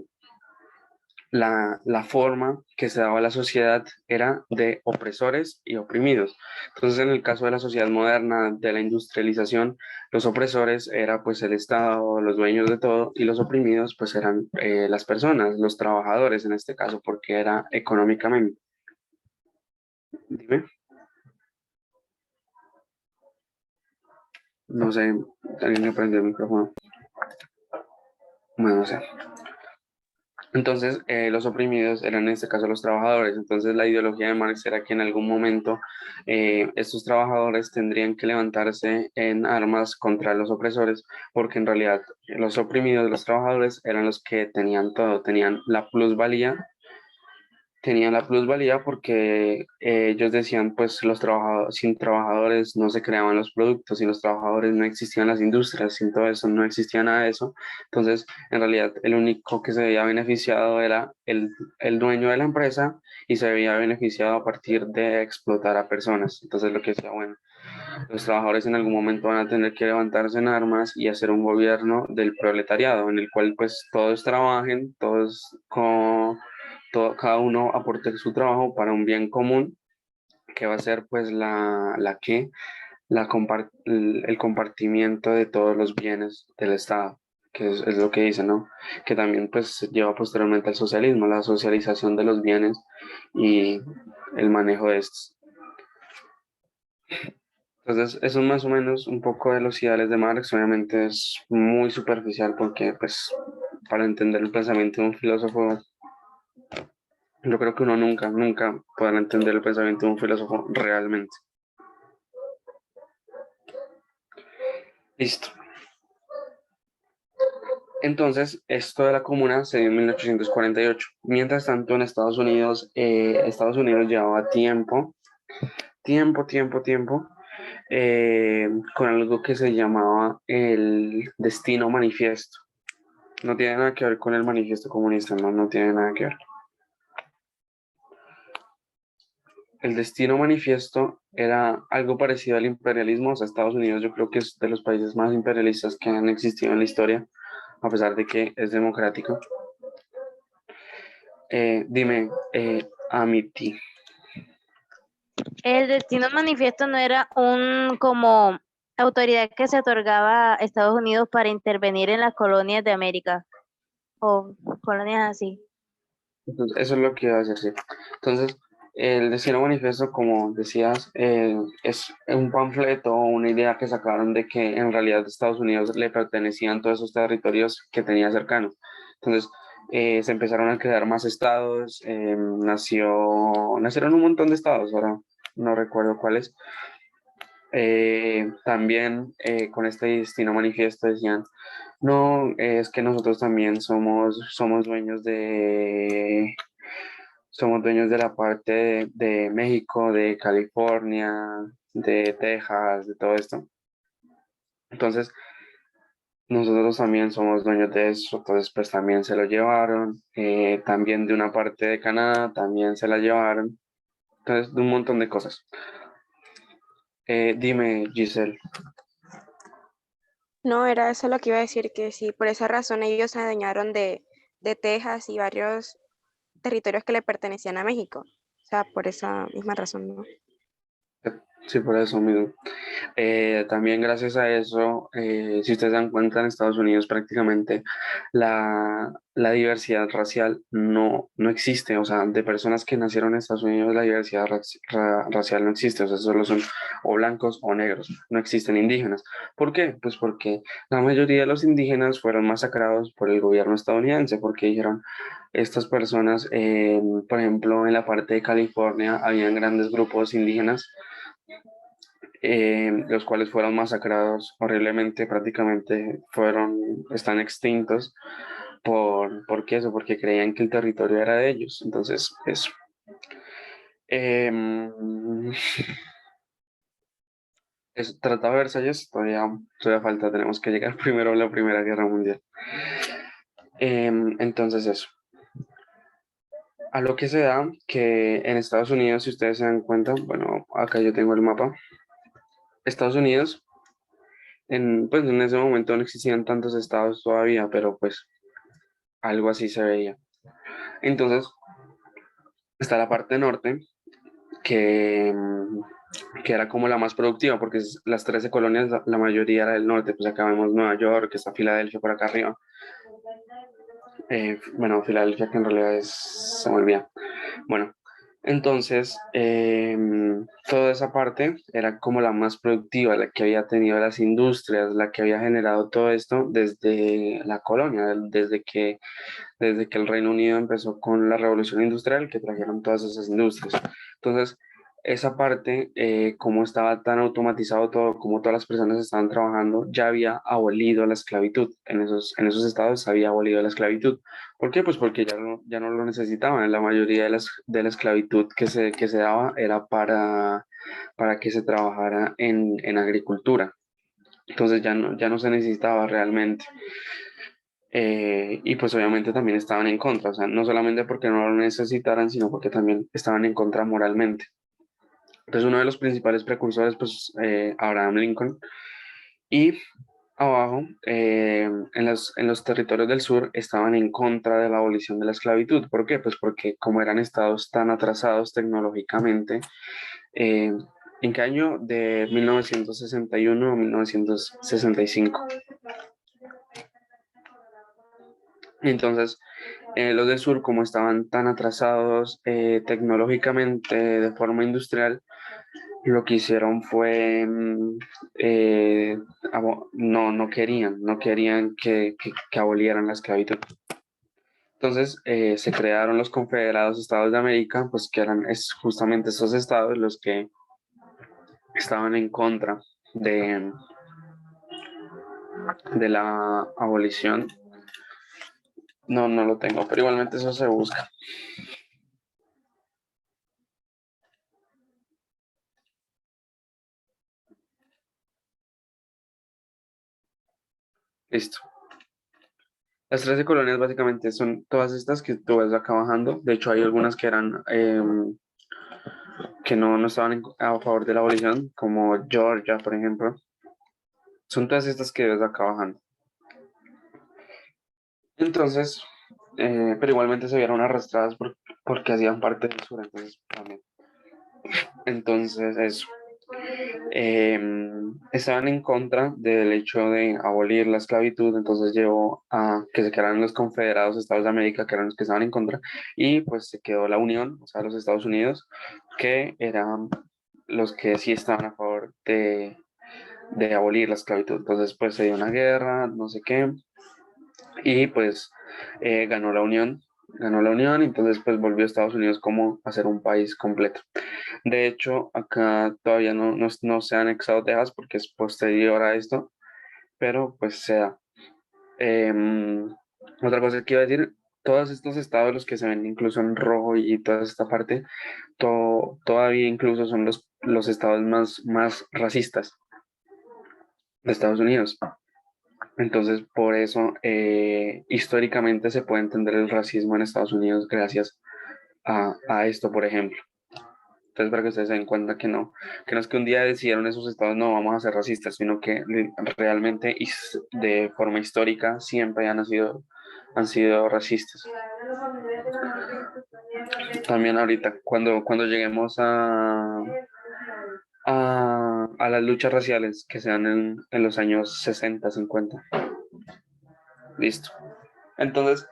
Speaker 1: la forma que se daba a la sociedad era de opresores y oprimidos. Entonces, en el caso de la sociedad moderna, de la industrialización, los opresores era pues el Estado, los dueños de todo, y los oprimidos pues eran las personas, los trabajadores en este caso, porque era económicamente. Dime. No sé, alguien me prendió el micrófono. Bueno, no sé. Entonces, los oprimidos eran en este caso los trabajadores. Entonces, la ideología de Marx era que en algún momento estos trabajadores tendrían que levantarse en armas contra los opresores, porque en realidad los oprimidos, los trabajadores, eran los que tenían todo, tenían la plusvalía porque ellos decían, pues los trabajadores, sin trabajadores no se creaban los productos, sin los trabajadores no existían las industrias, sin todo eso no existía nada de eso. Entonces, en realidad, el único que se veía beneficiado era el dueño de la empresa y se veía beneficiado a partir de explotar a personas. Entonces, lo que decía, bueno, los trabajadores en algún momento van a tener que levantarse en armas y hacer un gobierno del proletariado, en el cual pues todos trabajen, cada uno aporte su trabajo para un bien común, que va a ser pues el compartimiento de todos los bienes del Estado, que es lo que dice, ¿no? Que también pues lleva posteriormente al socialismo, la socialización de los bienes y el manejo de estos. Entonces, eso es más o menos un poco de los ideales de Marx. Obviamente es muy superficial porque, pues, para entender el pensamiento de un filósofo, yo creo que uno nunca podrá entender el pensamiento de un filósofo realmente. Listo. Entonces, esto de la comuna se dio en 1848. Mientras tanto, en Estados Unidos llevaba tiempo, con algo que se llamaba el Destino Manifiesto. No tiene nada que ver con el manifiesto comunista, no tiene nada que ver. El Destino Manifiesto era algo parecido al imperialismo. O sea, Estados Unidos yo creo que es de los países más imperialistas que han existido en la historia, a pesar de que es democrático. Dime, Amity.
Speaker 2: El destino manifiesto no era un como autoridad que se otorgaba a Estados Unidos para intervenir en las colonias de América o colonias así.
Speaker 1: Entonces, eso es lo que iba a decir, sí. Entonces, el Destino Manifiesto, como decías, es un panfleto o una idea que sacaron de que en realidad Estados Unidos le pertenecían todos esos territorios que tenía cercanos. Entonces, se empezaron a crear más estados, nacieron un montón de estados, ahora no recuerdo cuáles. También con este Destino Manifiesto decían, no, es que nosotros también somos dueños de la parte de México, de California, de Texas, de todo esto. Entonces, nosotros también somos dueños de eso, entonces pues también se lo llevaron, también de una parte de Canadá también se la llevaron, entonces de un montón de cosas. Dime, Giselle.
Speaker 4: No, era eso lo que iba a decir, que sí, por esa razón ellos se adueñaron de Texas y varios territorios que le pertenecían a México. O sea, por esa misma razón, ¿no?
Speaker 1: Sí, por eso mismo. También gracias a eso, si ustedes se dan cuenta, en Estados Unidos prácticamente la diversidad racial no existe. O sea, de personas que nacieron en Estados Unidos, la diversidad racial no existe. O sea, solo son o blancos o negros. No existen indígenas. ¿Por qué? Pues porque la mayoría de los indígenas fueron masacrados por el gobierno estadounidense, porque dijeron, estas personas, por ejemplo, en la parte de California, habían grandes grupos indígenas, los cuales fueron masacrados horriblemente, prácticamente están extintos. ¿Por qué eso? Porque creían que el territorio era de ellos. Entonces, eso. Em, Tratado de Versalles, todavía falta, tenemos que llegar primero a la Primera Guerra Mundial. Entonces, eso. A lo que se da que en Estados Unidos, si ustedes se dan cuenta, bueno, acá yo tengo el mapa. Estados Unidos, pues en ese momento no existían tantos estados todavía, pero pues algo así se veía. Entonces, está la parte norte, que, que era como la más productiva, porque las 13 colonias, la mayoría era del norte, pues acá vemos Nueva York, está Filadelfia por acá arriba. Bueno, Filadelfia que en realidad se me olvida. Bueno, entonces, toda esa parte era como la más productiva, la que había tenido las industrias, la que había generado todo esto desde la colonia, desde que el Reino Unido empezó con la revolución industrial, que trajeron todas esas industrias. Entonces, esa parte, como estaba tan automatizado todo, como todas las personas estaban trabajando, ya había abolido la esclavitud. En esos estados se había abolido la esclavitud. ¿Por qué? Pues porque ya no lo necesitaban. La mayoría de la esclavitud que se daba era para que se trabajara en agricultura. Entonces ya no se necesitaba realmente. Y pues obviamente también estaban en contra, o sea, no solamente porque no lo necesitaran, sino porque también estaban en contra moralmente. Entonces uno de los principales precursores, pues Abraham Lincoln, y abajo, en los territorios del sur, estaban en contra de la abolición de la esclavitud. ¿Por qué? Pues porque como eran estados tan atrasados tecnológicamente, eh, ¿en qué año? De 1961 a 1965. Entonces, los del sur, como estaban tan atrasados tecnológicamente de forma industrial, lo que hicieron fue, no querían que abolieran la esclavitud. Entonces se crearon los Confederados Estados de América, pues que eran justamente estos estados los que estaban en contra de, de la abolición. No, no lo tengo, pero igualmente eso se busca. Listo. Las 13 colonias básicamente son todas estas que tú ves acá bajando. De hecho, hay algunas que eran que no estaban a favor de la abolición, como Georgia, por ejemplo. Son todas estas que ves acá bajando. Entonces, pero igualmente se vieron arrastradas porque hacían parte del sur, entonces también. Entonces, eso. Estaban en contra del hecho de abolir la esclavitud, entonces llevó a que se quedaran los Confederados Estados de América, que eran los que estaban en contra, y pues se quedó la Unión, o sea, los Estados Unidos, que eran los que sí estaban a favor de abolir la esclavitud. Entonces, pues se dio una guerra, no sé qué, y pues ganó la Unión, entonces pues volvió a Estados Unidos como a ser un país completo. De hecho, acá todavía no se ha anexado Texas porque es posterior a esto, pero pues se da. Otra cosa que iba a decir, todos estos estados, los que se ven incluso en rojo y toda esta parte, todavía incluso son los estados más racistas de Estados Unidos. Entonces, por eso, históricamente se puede entender el racismo en Estados Unidos gracias a esto, por ejemplo. Entonces, para que ustedes se den cuenta que no es que un día decidieron esos estados, no, vamos a ser racistas, sino que realmente de forma histórica siempre han sido racistas. También ahorita, cuando lleguemos a las luchas raciales que se dan en los años 60, 50. Listo. Entonces,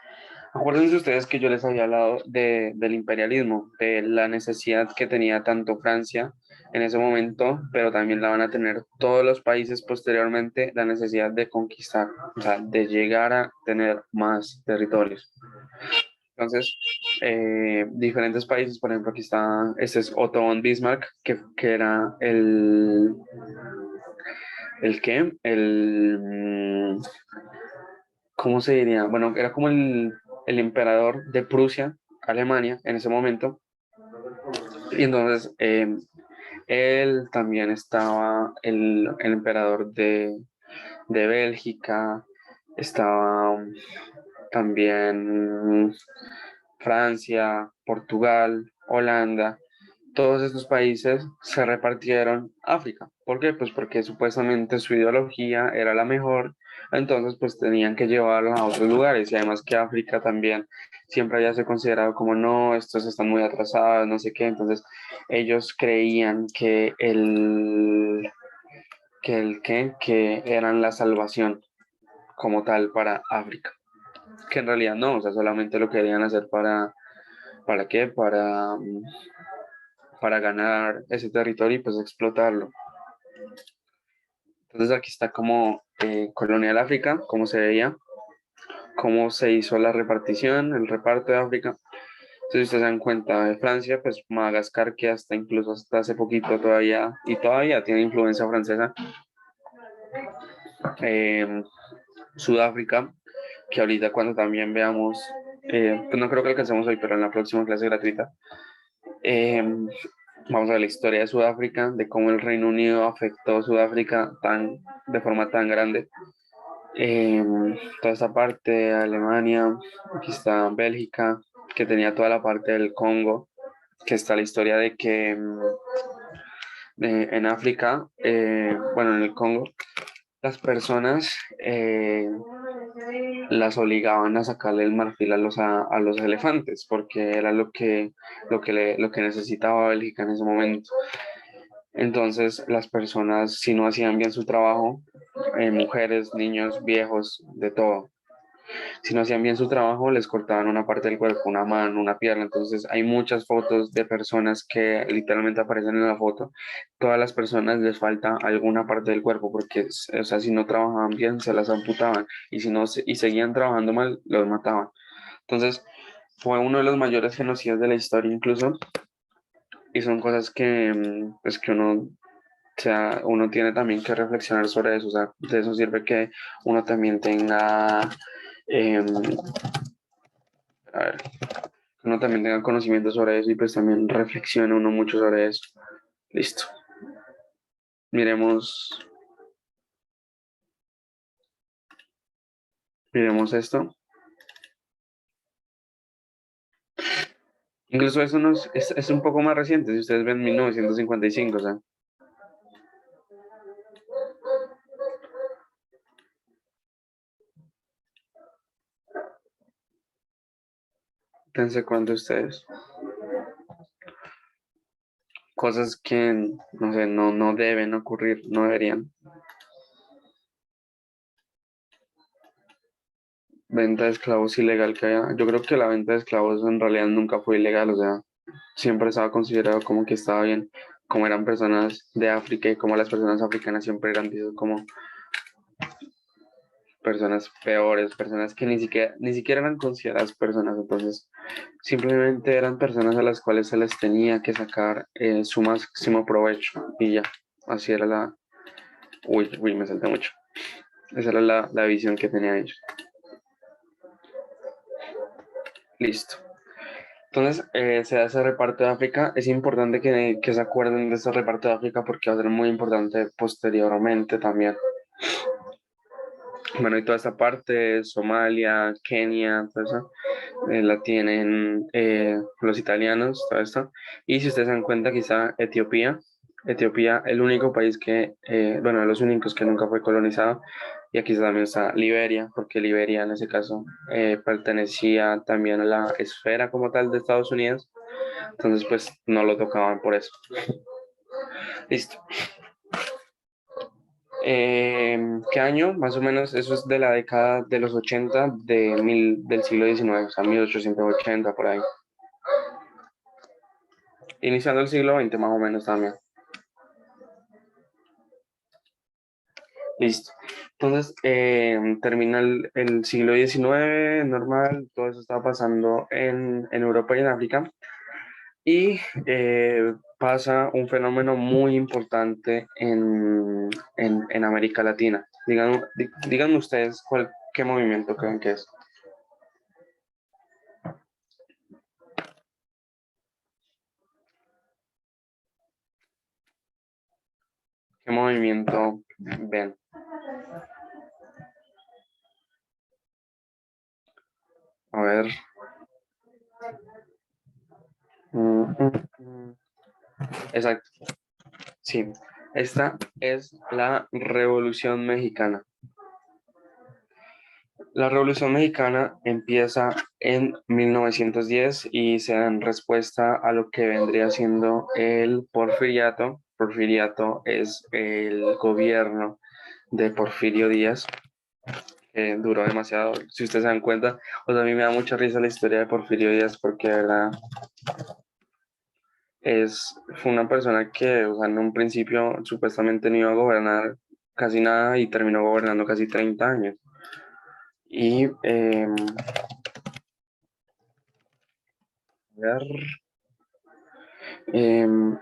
Speaker 1: acuérdense ustedes que yo les había hablado del imperialismo, de la necesidad que tenía tanto Francia en ese momento, pero también la van a tener todos los países posteriormente, la necesidad de conquistar, o sea, de llegar a tener más territorios. Entonces, diferentes países, por ejemplo, aquí está, este es Otto von Bismarck, que era ¿el qué? ¿Cómo se diría? Bueno, era como el emperador de Prusia, Alemania, en ese momento. Y entonces él también estaba el emperador de Bélgica, estaba también Francia, Portugal, Holanda. Todos estos países se repartieron África. ¿Por qué? Pues porque supuestamente su ideología era la mejor, entonces pues tenían que llevarla a otros lugares y además que África también siempre había sido considerado como no, estos están muy atrasados, no sé qué, entonces ellos creían que eran la salvación como tal para África, que en realidad no, o sea, solamente lo querían hacer ¿para qué? Para ganar ese territorio y pues explotarlo. Entonces aquí está como Colonial África, cómo se veía, cómo se hizo la repartición, el reparto de África. Entonces ustedes se dan cuenta de Francia, pues Madagascar, que hasta incluso hasta hace poquito todavía tiene influencia francesa. Sudáfrica, que ahorita cuando también veamos, pues no creo que alcancemos hoy, pero en la próxima clase gratuita, eh, vamos a ver la historia de Sudáfrica, de cómo el Reino Unido afectó a Sudáfrica de forma tan grande. Toda esta parte de Alemania, aquí está Bélgica, que tenía toda la parte del Congo, que está la historia de que en África, bueno, en el Congo, las personas las obligaban a sacarle el marfil a los elefantes, porque era lo que necesitaba Bélgica en ese momento. Entonces, las personas, si no hacían bien su trabajo, mujeres, niños, viejos, de todo, Si no hacían bien su trabajo, les cortaban una parte del cuerpo, una mano, una pierna. Entonces hay muchas fotos de personas que literalmente aparecen en la foto. Todas las personas les falta alguna parte del cuerpo porque, o sea, si no trabajaban bien, se las amputaban y si no, y seguían trabajando mal, los mataban. Entonces fue uno de los mayores genocidios de la historia incluso y son cosas que, pues, que uno, o sea, uno tiene también que reflexionar sobre eso. O sea, de eso sirve que uno también tenga... em, a ver, uno también tenga conocimiento sobre eso y pues también reflexione uno mucho sobre eso. Listo. Miremos, miremos esto. Incluso eso es un poco más reciente, si ustedes ven 1955, o sea. Dense cuenta ustedes. Cosas que, no sé, no deben ocurrir, no deberían. Venta de esclavos ilegal que haya. Yo creo que la venta de esclavos en realidad nunca fue ilegal, o sea, siempre estaba considerado como que estaba bien, como eran personas de África y como las personas africanas siempre eran vistas como personas peores, personas que ni siquiera eran consideradas personas, entonces simplemente eran personas a las cuales se les tenía que sacar su máximo provecho y ya, así era la... Uy, me salté mucho. Esa era la visión que tenían ellos. Listo. Entonces, se da ese reparto de África. Es importante que se acuerden de ese reparto de África porque va a ser muy importante posteriormente también. Bueno, y toda esta parte, Somalia, Kenia, todo eso, la tienen los italianos, todo esto. Y si ustedes se dan cuenta, quizá Etiopía, el único país que, bueno, de los únicos que nunca fue colonizado. Y aquí también está Liberia, porque Liberia en ese caso pertenecía también a la esfera como tal de Estados Unidos. Entonces, pues no lo tocaban por eso. Listo. ¿Qué año? Más o menos, eso es de la década de los 80 del siglo XIX, o sea, 1880 por ahí. Iniciando el siglo XX más o menos también. Listo. Entonces, termina el siglo XIX, normal, todo eso estaba pasando en Europa y en África. Y pasa un fenómeno muy importante en América Latina. Díganme ustedes qué movimiento creen que es. ¿Qué movimiento ven? A ver. Exacto. Sí. Esta es la Revolución Mexicana. La Revolución Mexicana empieza en 1910 y se da en respuesta a lo que vendría siendo el Porfiriato. Porfiriato es el gobierno de Porfirio Díaz, que duró demasiado. Si ustedes se dan cuenta, pues a mí me da mucha risa la historia de Porfirio Díaz porque de verdad fue una persona que, o sea, en un principio supuestamente no iba a gobernar casi nada y terminó gobernando casi 30 años. Y a ver,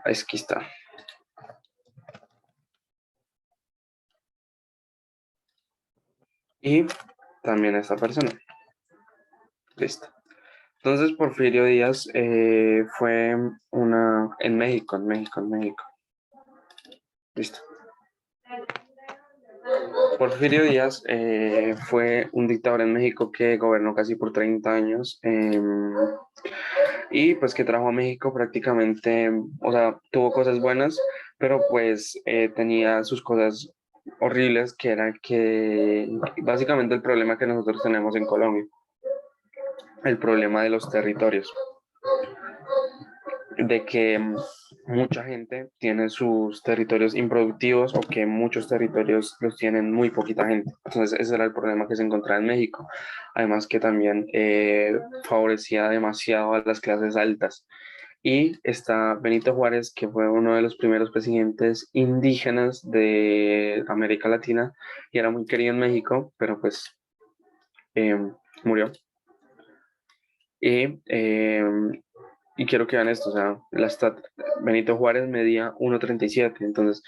Speaker 1: aquí está. Y también esta persona. Listo. Entonces Porfirio Díaz fue en México. Listo. Porfirio Díaz fue un dictador en México que gobernó casi por 30 años y pues que trajo a México prácticamente, o sea, tuvo cosas buenas, pero pues tenía sus cosas horribles, que era que básicamente el problema que nosotros tenemos en Colombia, el problema de los territorios. de que mucha gente tiene sus territorios improductivos o que muchos territorios los tienen muy poquita gente. Entonces ese era el problema que se encontraba en México. Además que también favorecía demasiado a las clases altas. Y está Benito Juárez, que fue uno de los primeros presidentes indígenas de América Latina y era muy querido en México, pero pues eh, murió. Y, eh, y quiero que vean esto, o sea, Benito Juárez medía 1,37, entonces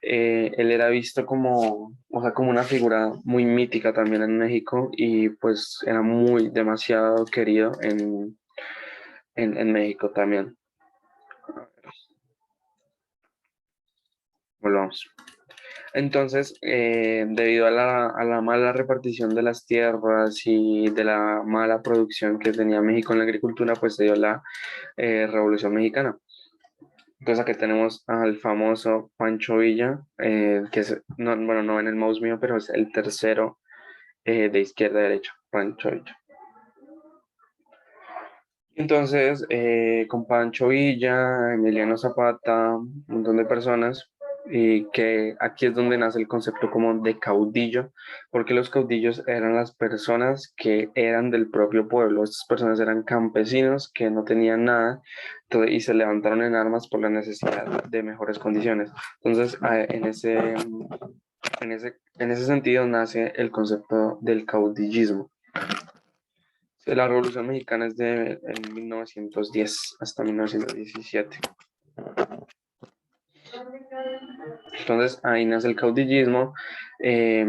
Speaker 1: él era visto como, o sea, como una figura muy mítica también en México y pues era muy demasiado querido en México también. Volvamos. Entonces, debido a la mala repartición de las tierras y de la mala producción que tenía México en la agricultura, pues se dio la Revolución Mexicana. Entonces aquí tenemos al famoso Pancho Villa, que es, no, bueno, no en el mouse mío, pero es el tercero de izquierda a derecha, Pancho Villa. Entonces, con Pancho Villa, Emiliano Zapata, un montón de personas, y que aquí es donde nace el concepto como de caudillo, porque los caudillos eran las personas que eran del propio pueblo. Estas personas eran campesinos que no tenían nada y se levantaron en armas por la necesidad de mejores condiciones. Entonces, en ese sentido nace el concepto del caudillismo. La Revolución Mexicana es de 1910 hasta 1917. Entonces ahí nace el caudillismo. Eh,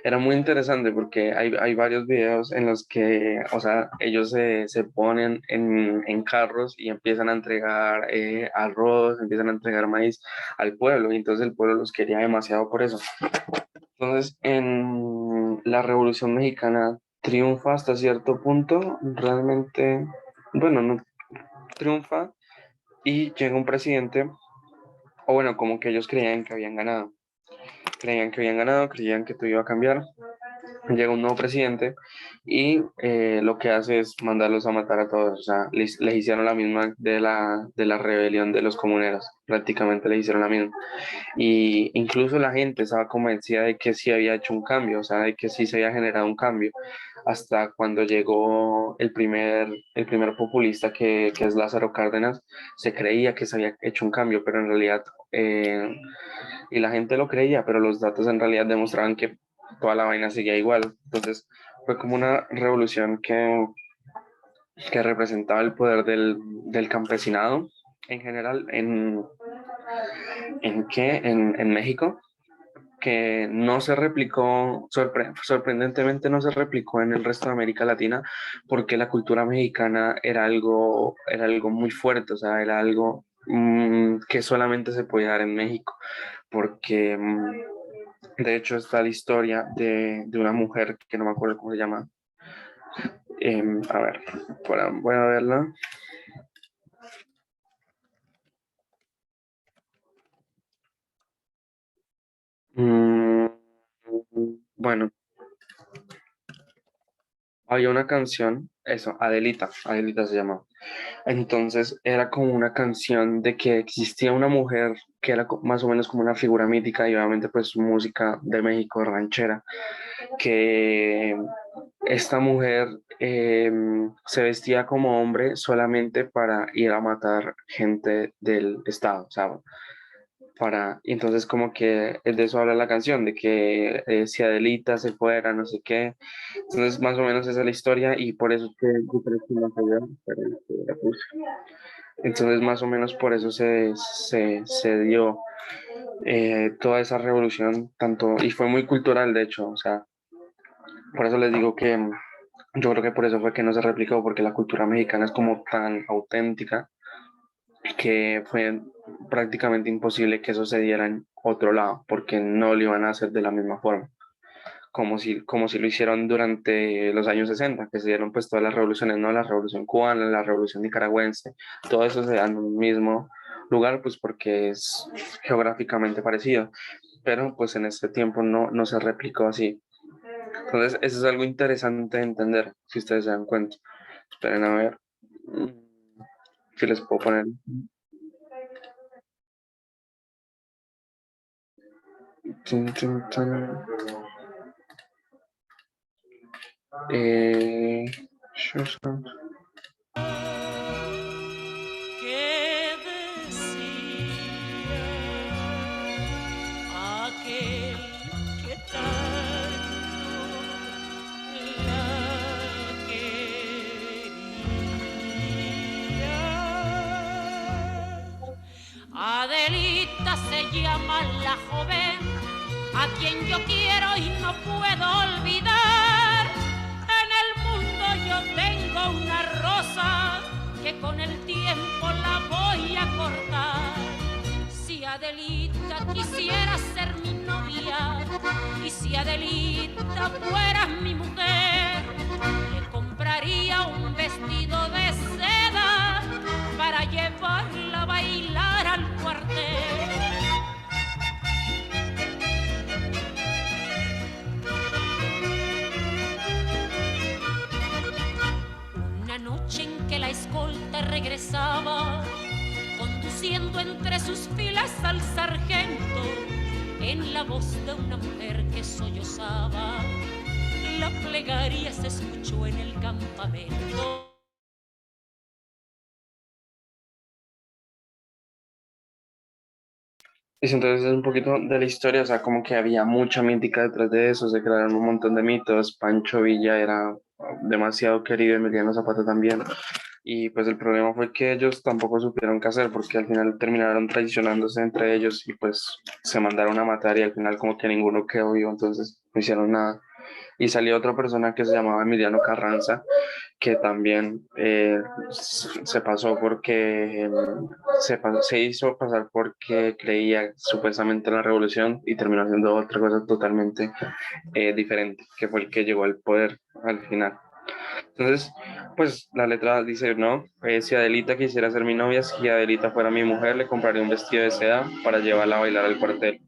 Speaker 1: Era muy interesante porque hay varios videos en los que, o sea, ellos se ponen en carros y empiezan a entregar arroz, empiezan a entregar maíz al pueblo y entonces el pueblo los quería demasiado por eso. Entonces en la Revolución Mexicana triunfa hasta cierto punto, realmente, bueno, no triunfa y llega un presidente, o bueno, como que ellos creían que habían ganado. Creían que habían ganado, creían que todo iba a cambiar. Llega un nuevo presidente y lo que hace es mandarlos a matar a todos. O sea, les hicieron la misma de la rebelión de los comuneros. Prácticamente les hicieron la misma. Y incluso la gente estaba convencida de que sí había hecho un cambio, o sea, de que sí se había generado un cambio, hasta cuando llegó el primer populista que es Lázaro Cárdenas, se creía que se había hecho un cambio, pero en realidad, y la gente lo creía, pero los datos en realidad demostraban que toda la vaina seguía igual. Entonces fue como una revolución que representaba el poder del campesinado en general en México, que no se replicó, sorprendentemente no se replicó en el resto de América Latina, porque la cultura mexicana era algo muy fuerte, o sea, era algo que solamente se podía dar en México, porque de hecho está la historia de una mujer que no me acuerdo cómo se llama. A ver, voy a verla. Mm, bueno, había una canción, eso, Adelita se llama. Entonces era como una canción de que existía una mujer que era más o menos como una figura mítica y obviamente pues su música de México ranchera, que esta mujer se vestía como hombre solamente para ir a matar gente del estado, o sea, y entonces como que de eso habla la canción, de que si Adelita se fuera, no sé qué. Entonces más o menos esa es la historia y por eso es que yo creo que no se dio, pero la puse. Entonces más o menos por eso se dio toda esa revolución, tanto, y fue muy cultural de hecho, o sea, por eso les digo que yo creo que por eso fue que no se replicó, porque la cultura mexicana es como tan auténtica que fue prácticamente imposible que eso se diera en otro lado, porque no lo iban a hacer de la misma forma, como si lo hicieron durante los años 60 que se dieron pues todas las revoluciones, ¿no? La revolución cubana, la revolución nicaragüense, todo eso se da en un mismo lugar, pues porque es geográficamente parecido, pero pues en este tiempo no se replicó así. Entonces, eso es algo interesante de entender, si ustedes se dan cuenta. Esperen a ver. Si les puedo poner. Tun, tun, tun. Shawshank.
Speaker 5: Que decía aquel que tanto la quería. Adelita se llama la joven a quien yo quiero y no puedo olvidar. En el mundo yo tengo una rosa que con el tiempo la voy a cortar. Si Adelita quisiera ser mi novia y si Adelita fuera mi mujer, le compraría un vestido de seda para llevarla a bailar al cuartel. Una noche en que la escolta regresaba, conduciendo entre sus filas al sargento, en la voz de una mujer que sollozaba, la plegaria se escuchó en el campamento.
Speaker 1: Y entonces es un poquito de la historia, o sea, como que había mucha mítica detrás de eso, se crearon un montón de mitos, Pancho Villa era demasiado querido, Emiliano Zapata también, y pues el problema fue que ellos tampoco supieron qué hacer, porque al final terminaron traicionándose entre ellos y pues se mandaron a matar y al final como que ninguno quedó vivo, entonces no hicieron nada. Y salió otra persona que se llamaba Emiliano Carranza, que también se pasó porque se hizo pasar porque creía supuestamente en la revolución y terminó haciendo otra cosa totalmente diferente, que fue el que llegó al poder al final. Entonces, pues la letra dice, no, si Adelita quisiera ser mi novia, si Adelita fuera mi mujer, le compraría un vestido de seda para llevarla a bailar al cuartel.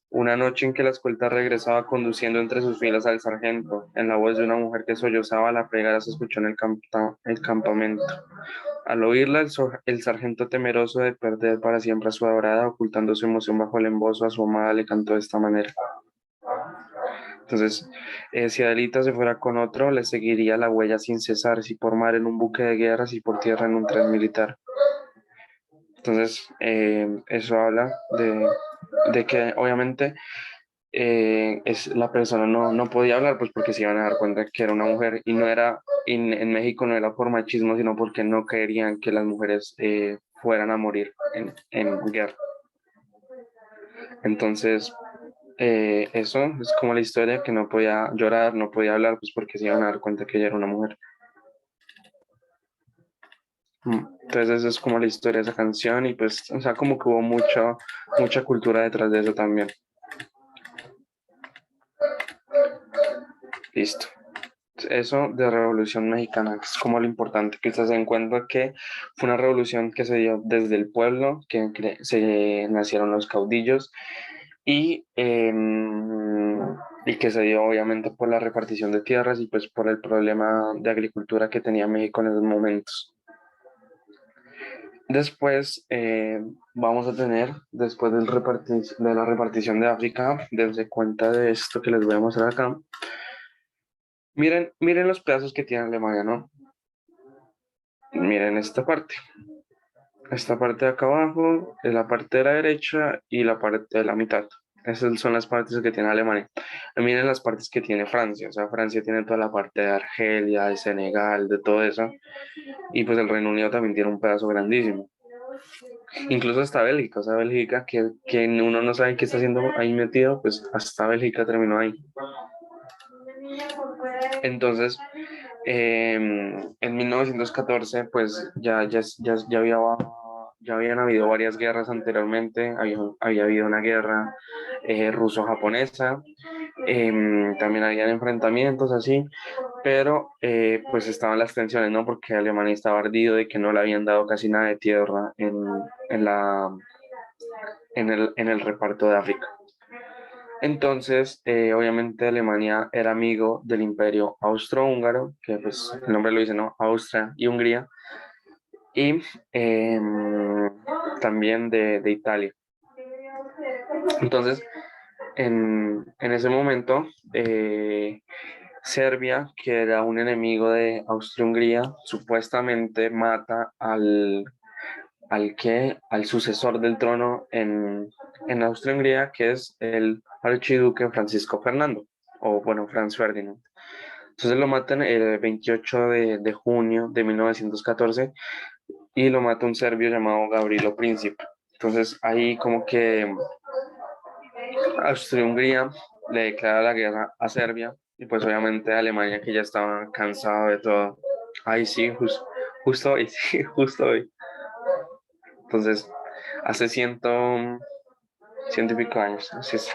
Speaker 1: Una noche en que la escolta regresaba conduciendo entre sus filas al sargento, en la voz de una mujer que sollozaba, la plegada se escuchó en el campamento. Al oírla, el sargento, temeroso de perder para siempre a su adorada, ocultando su emoción bajo el embozo a su amada, le cantó de esta manera. Entonces, si Adelita se fuera con otro, le seguiría la huella sin cesar, si por mar en un buque de guerra, si por tierra en un tren militar. Entonces, eso habla de que obviamente la persona no podía hablar, pues porque se iban a dar cuenta que era una mujer y no era, en México no era por machismo, sino porque no querían que las mujeres fueran a morir en guerra. Entonces, eso es como la historia, que no podía llorar, no podía hablar, pues porque se iban a dar cuenta que ella era una mujer. Entonces, eso es como la historia de esa canción y pues, o sea, como que hubo mucha cultura detrás de eso también. Listo. Eso de Revolución Mexicana, es como lo importante que se den cuenta que fue una revolución que se dio desde el pueblo, que se nacieron los caudillos y que se dio obviamente por la repartición de tierras y pues por el problema de agricultura que tenía México en esos momentos. Después vamos a tener, después de la repartición de África, desde cuenta de esto que les voy a mostrar acá. Miren los pedazos que tiene Alemania, ¿no? Miren esta parte. Esta parte de acá abajo es la parte de la derecha y la parte de la mitad. Esas son las partes que tiene Alemania. Miren las partes que tiene Francia. O sea, Francia tiene toda la parte de Argelia, de Senegal, de todo eso. Y pues el Reino Unido también tiene un pedazo grandísimo. Incluso hasta Bélgica. O sea, Bélgica, que uno no sabe qué está haciendo ahí metido, pues hasta Bélgica terminó ahí. Entonces, en 1914, pues ya habían habido varias guerras anteriormente, había habido una guerra ruso-japonesa, también habían enfrentamientos así, pero pues estaban las tensiones, ¿no? Porque Alemania estaba ardido de que no le habían dado casi nada de tierra en el reparto de África. Entonces, obviamente Alemania era amigo del Imperio Austrohúngaro, que pues el nombre lo dice, ¿no? Austria y Hungría. y también de Italia. Entonces, en ese momento, Serbia, que era un enemigo de Austria-Hungría, supuestamente mata al sucesor del trono en Austria-Hungría, que es el archiduque Francisco Fernando, o bueno, Franz Ferdinand. Entonces lo matan el 28 de junio de 1914 y lo mata un serbio llamado Gavrilo Princip. Entonces ahí como que Austria-Hungría le declara la guerra a Serbia y pues obviamente Alemania, que ya estaba cansado de todo. Ahí sí, justo hoy, sí, justo hoy. Entonces, hace ciento y pico años, así es,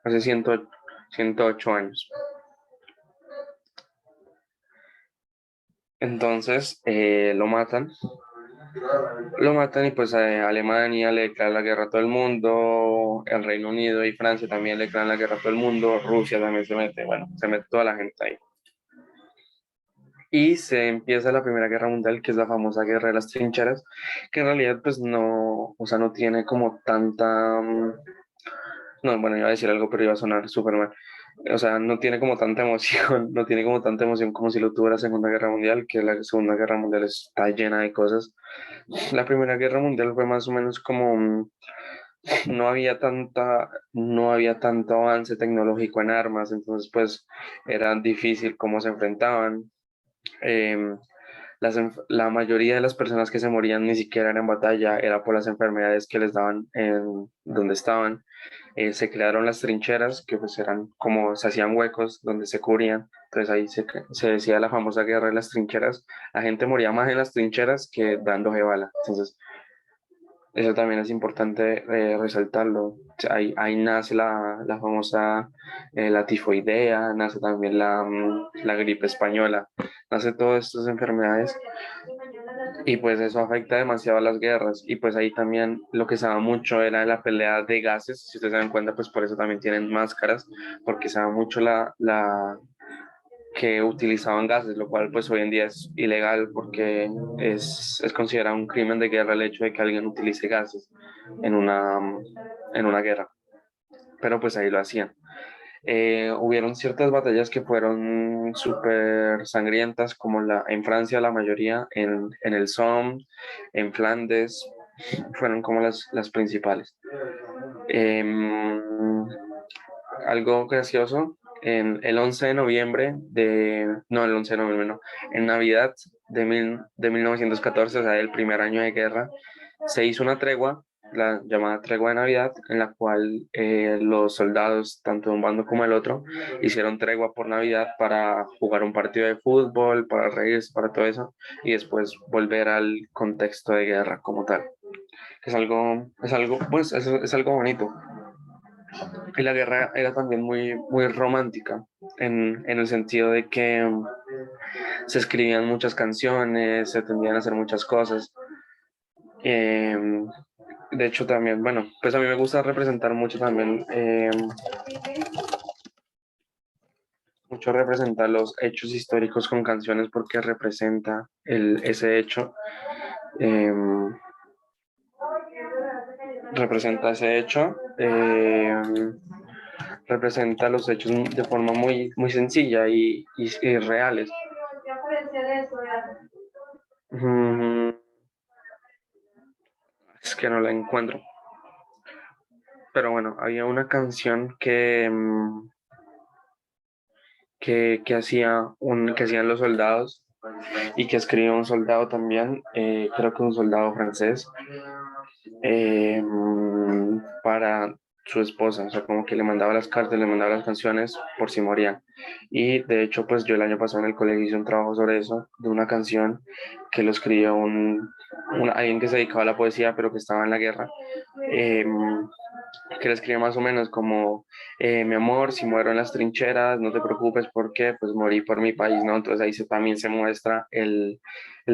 Speaker 1: hace 108 años. Entonces, lo matan y pues Alemania le declara la guerra a todo el mundo, el Reino Unido y Francia también le declaran la guerra a todo el mundo, Rusia también se mete, bueno, se mete toda la gente ahí. Y se empieza la Primera Guerra Mundial, que es la famosa Guerra de las Trincheras, que en realidad pues no, o sea, no tiene como tanta, no, bueno, iba a decir algo, pero iba a sonar súper mal. O sea, no tiene como tanta emoción, no tiene como tanta emoción como si lo tuviera la Segunda Guerra Mundial, que la Segunda Guerra Mundial está llena de cosas. La Primera Guerra Mundial fue más o menos como, no había tanto avance tecnológico en armas, entonces pues era difícil cómo se enfrentaban. Em, la mayoría de las personas que se morían ni siquiera eran en batalla, era por las enfermedades que les daban en donde estaban. Se crearon las trincheras, que pues eran como se hacían huecos donde se cubrían. Entonces ahí se decía la famosa guerra de las trincheras. La gente moría más en las trincheras que dando bala. Entonces eso también es importante resaltarlo. O sea, ahí nace la famosa la tifoidea, nace también la gripe española, nace todas estas enfermedades y pues eso afecta demasiado a las guerras. Y pues ahí también lo que se daba mucho era la pelea de gases. Si ustedes se dan cuenta, pues por eso también tienen máscaras, porque se da mucho la que utilizaban gases, lo cual pues hoy en día es ilegal porque es considerado un crimen de guerra el hecho de que alguien utilice gases en una guerra. Pero pues ahí lo hacían. Hubieron ciertas batallas que fueron súper sangrientas, como en Francia la mayoría, en el Somme, en Flandes, fueron como las principales. Algo gracioso, el 11 de noviembre no, el 11 de noviembre no, en Navidad de 1914, o sea, el primer año de guerra, se hizo una tregua, la llamada tregua de Navidad, en la cual los soldados, tanto de un bando como del otro, hicieron tregua por Navidad para jugar un partido de fútbol, para reírse, para todo eso, y después volver al contexto de guerra como tal. Pues, es algo bonito. Y la guerra era también muy romántica, en el sentido de que se escribían muchas canciones, se tendían a hacer muchas cosas. Eh, de hecho, también, bueno, pues a mí me gusta representar mucho representar los hechos históricos con canciones porque representa ese hecho. eh, representa ese hecho. Representa los hechos de forma muy sencilla y reales. Mm, es que no la encuentro. Pero bueno, había una canción que hacían los soldados y que escribió un soldado también, creo que un soldado francés, para su esposa, o sea, como que le mandaba las cartas, le mandaba las canciones por si morían. Y de hecho, pues yo el año pasado en el colegio hice un trabajo sobre eso, de una canción que lo escribió alguien que se dedicaba a la poesía, pero que estaba en la guerra, eh, que le escribe más o menos como, mi amor, si muero en las trincheras, no te preocupes porque pues morí por mi país, ¿no? Entonces ahí también se muestra el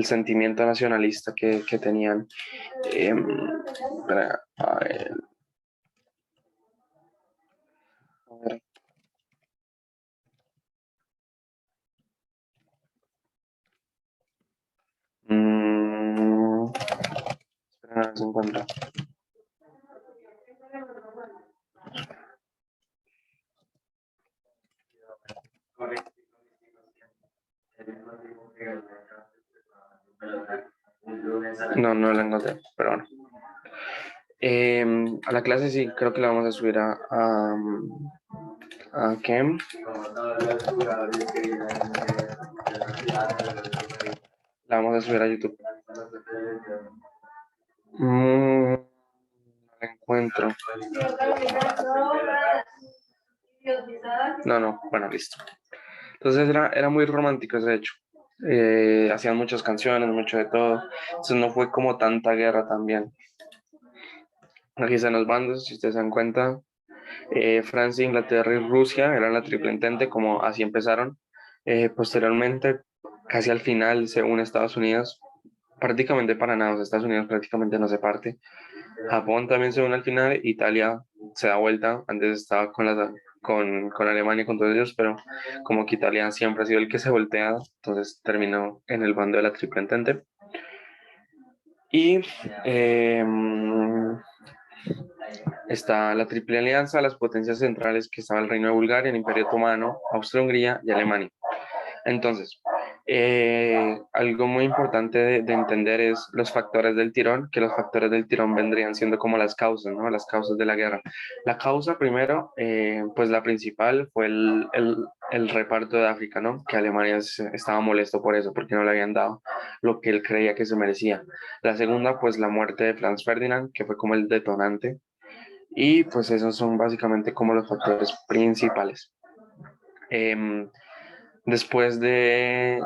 Speaker 1: sentimiento nacionalista que tenían. Em, a ver, a ver. Espera, a ver si encuentro. No, no la encontré, pero bueno. A la clase sí, creo que la vamos a subir a ¿qué? La vamos a subir a YouTube. No la encuentro. No, bueno, listo. Entonces era muy romántico ese hecho. Hacían muchas canciones, mucho de todo. Entonces no fue como tanta guerra también. Aquí están los bandos, si ustedes se dan cuenta. Francia, Inglaterra y Rusia eran la triple entente, como así empezaron. Posteriormente, casi al final, se une Estados Unidos, prácticamente para nada, o sea, Estados Unidos prácticamente no se parte. Japón también se une al final, Italia se da vuelta, antes estaba con Alemania, con todos ellos, pero como que Italia siempre ha sido el que se voltea, entonces terminó en el bando de la triple entente. Y está la Triple Alianza, las potencias centrales que estaba el Reino de Bulgaria, el Imperio Otomano, Austria-Hungría y Alemania. Entonces, algo muy importante de entender es los factores del tirón, que los factores del tirón vendrían siendo como las causas, ¿no? Las causas de la guerra. La causa primero, pues la principal fue el reparto de África, ¿no? Que Alemania estaba molesto por eso, porque no le habían dado lo que él creía que se merecía. La segunda, pues la muerte de Franz Ferdinand, que fue como el detonante. Y pues esos son básicamente como los factores principales. Em, Después de,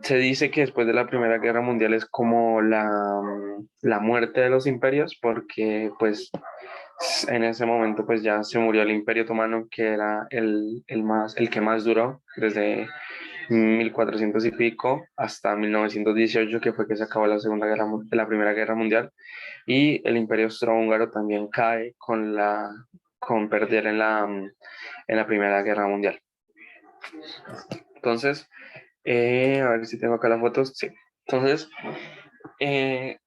Speaker 1: se dice que después de la Primera Guerra Mundial es como la muerte de los imperios, porque pues en ese momento pues ya se murió el Imperio Otomano, que era el que más duró, desde 1400 y pico hasta 1918, que fue que se acabó la Primera Guerra Mundial, y el Imperio Austrohúngaro también cae con perder en la Primera Guerra Mundial. Entonces, a ver si tengo acá las fotos. Sí. Entonces,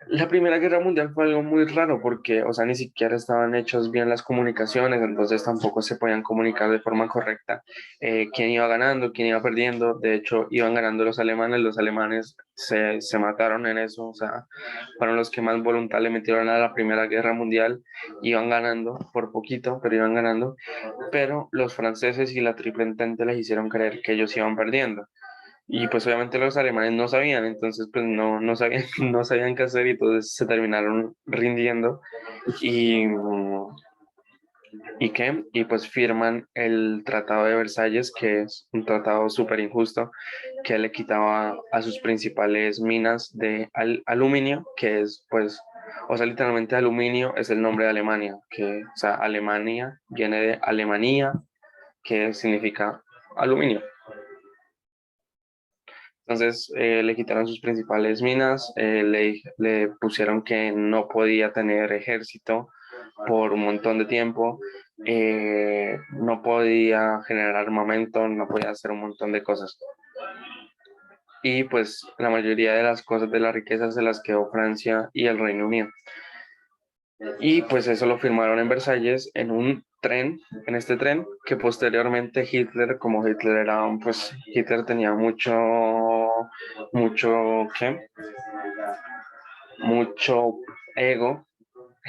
Speaker 1: la Primera Guerra Mundial fue algo muy raro porque, o sea, ni siquiera estaban hechas bien las comunicaciones, entonces tampoco se podían comunicar de forma correcta quién iba ganando, quién iba perdiendo. De hecho, iban ganando los alemanes se mataron en eso, o sea, fueron los que más voluntad le metieron a la Primera Guerra Mundial, iban ganando por poquito, pero iban ganando, pero los franceses y la Triple Entente les hicieron creer que ellos iban perdiendo. Y pues obviamente los alemanes no sabían, entonces pues no sabían, no sabían qué hacer y entonces se terminaron rindiendo y, y pues firman el Tratado de Versalles, que es un tratado súper injusto, que le quitaba a sus principales minas de aluminio, que es pues, o sea, literalmente aluminio es el nombre de Alemania, que, o sea, Alemania viene de Alemania, que significa aluminio. Entonces le quitaron sus principales minas, le pusieron que no podía tener ejército por un montón de tiempo, no podía generar armamento, no podía hacer un montón de cosas. Y pues la mayoría de las cosas de las riquezas se las quedó Francia y el Reino Unido. Y pues eso lo firmaron en Versalles en un tren, en este tren, que posteriormente Hitler, como Hitler era pues Hitler tenía ¿qué? Mucho ego.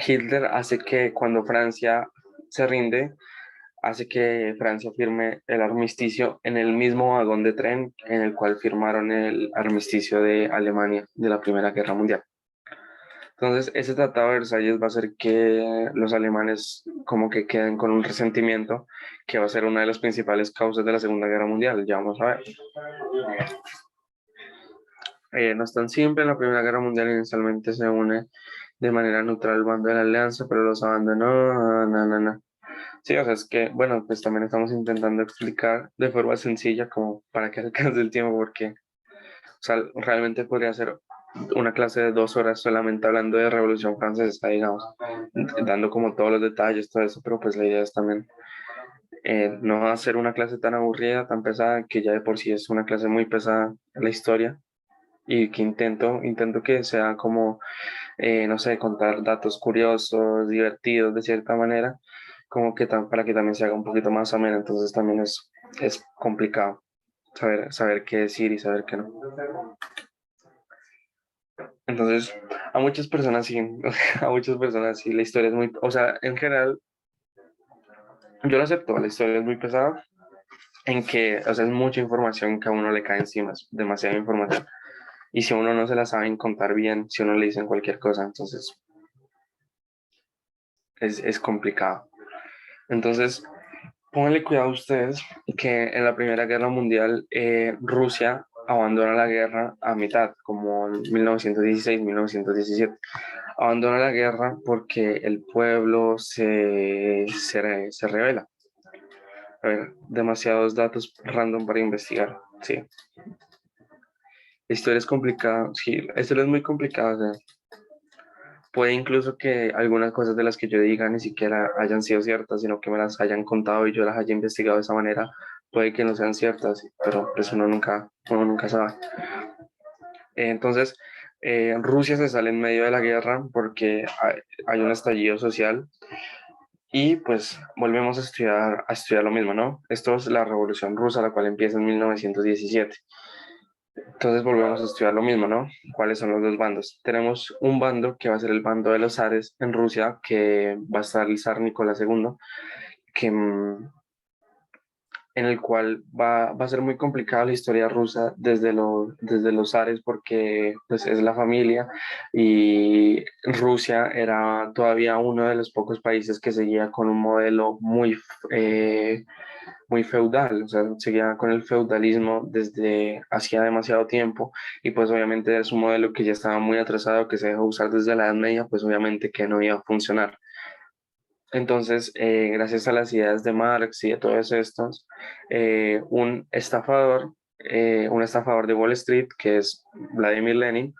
Speaker 1: Hitler hace que cuando Francia se rinde, hace que Francia firme el armisticio en el mismo vagón de tren en el cual firmaron el armisticio de Alemania de la Primera Guerra Mundial. Entonces, ese tratado de Versalles va a hacer que los alemanes como que queden con un resentimiento que va a ser una de las principales causas de la Segunda Guerra Mundial. Ya vamos a ver. No es tan simple. En la Primera Guerra Mundial inicialmente se une de manera neutral el bando de la Alianza, pero los abandonó. No. Sí, o sea, es que, bueno, pues también estamos intentando explicar de forma sencilla como para que alcance el tiempo, porque, o sea, realmente podría ser una clase de 2 horas solamente hablando de Revolución Francesa, digamos, dando como todos los detalles, todo eso, pero pues la idea es también no hacer una clase tan aburrida, tan pesada, que ya de por sí es una clase muy pesada en la historia, y que intento que sea como, no sé, contar datos curiosos, divertidos de cierta manera, como que para que también se haga un poquito más ameno, entonces también es complicado saber qué decir y saber qué no. Entonces, a muchas personas sí, a muchas personas sí, la historia es muy, o sea, en general, yo lo acepto, la historia es muy pesada, en que, o sea, es mucha información que a uno le cae encima, es demasiada información. Y si uno no se la sabe contar bien, si uno le dicen cualquier cosa, entonces es complicado. Entonces, pónganle cuidado a ustedes que en la Primera Guerra Mundial Rusia abandona la guerra a mitad, como en 1916, 1917. Abandona la guerra porque el pueblo se rebela. A ver, demasiados datos random para investigar. Sí, la historia es complicada. Sí, la historia es muy complicada. O sea, puede incluso que algunas cosas de las que yo diga ni siquiera hayan sido ciertas, sino que me las hayan contado y yo las haya investigado de esa manera. Puede que no sean ciertas, pero pues uno nunca sabe. Entonces, Rusia se sale en medio de la guerra porque hay un estallido social y pues volvemos a estudiar lo mismo, ¿no? Esto es la Revolución Rusa, la cual empieza en 1917. Entonces volvemos a estudiar lo mismo, ¿no? ¿Cuáles son los dos bandos? Tenemos un bando que va a ser el bando de los zares en Rusia, que va a estar el zar Nicolás II, que, en el cual va a ser muy complicada la historia rusa desde los zares porque pues, es la familia y Rusia era todavía uno de los pocos países que seguía con un modelo muy feudal, o sea, seguía con el feudalismo desde hacía demasiado tiempo y pues obviamente es un modelo que ya estaba muy atrasado, que se dejó usar desde la Edad Media, pues obviamente que no iba a funcionar. Entonces, gracias a las ideas de Marx y de todos estos, un estafador de Wall Street, que es Vladimir Lenin,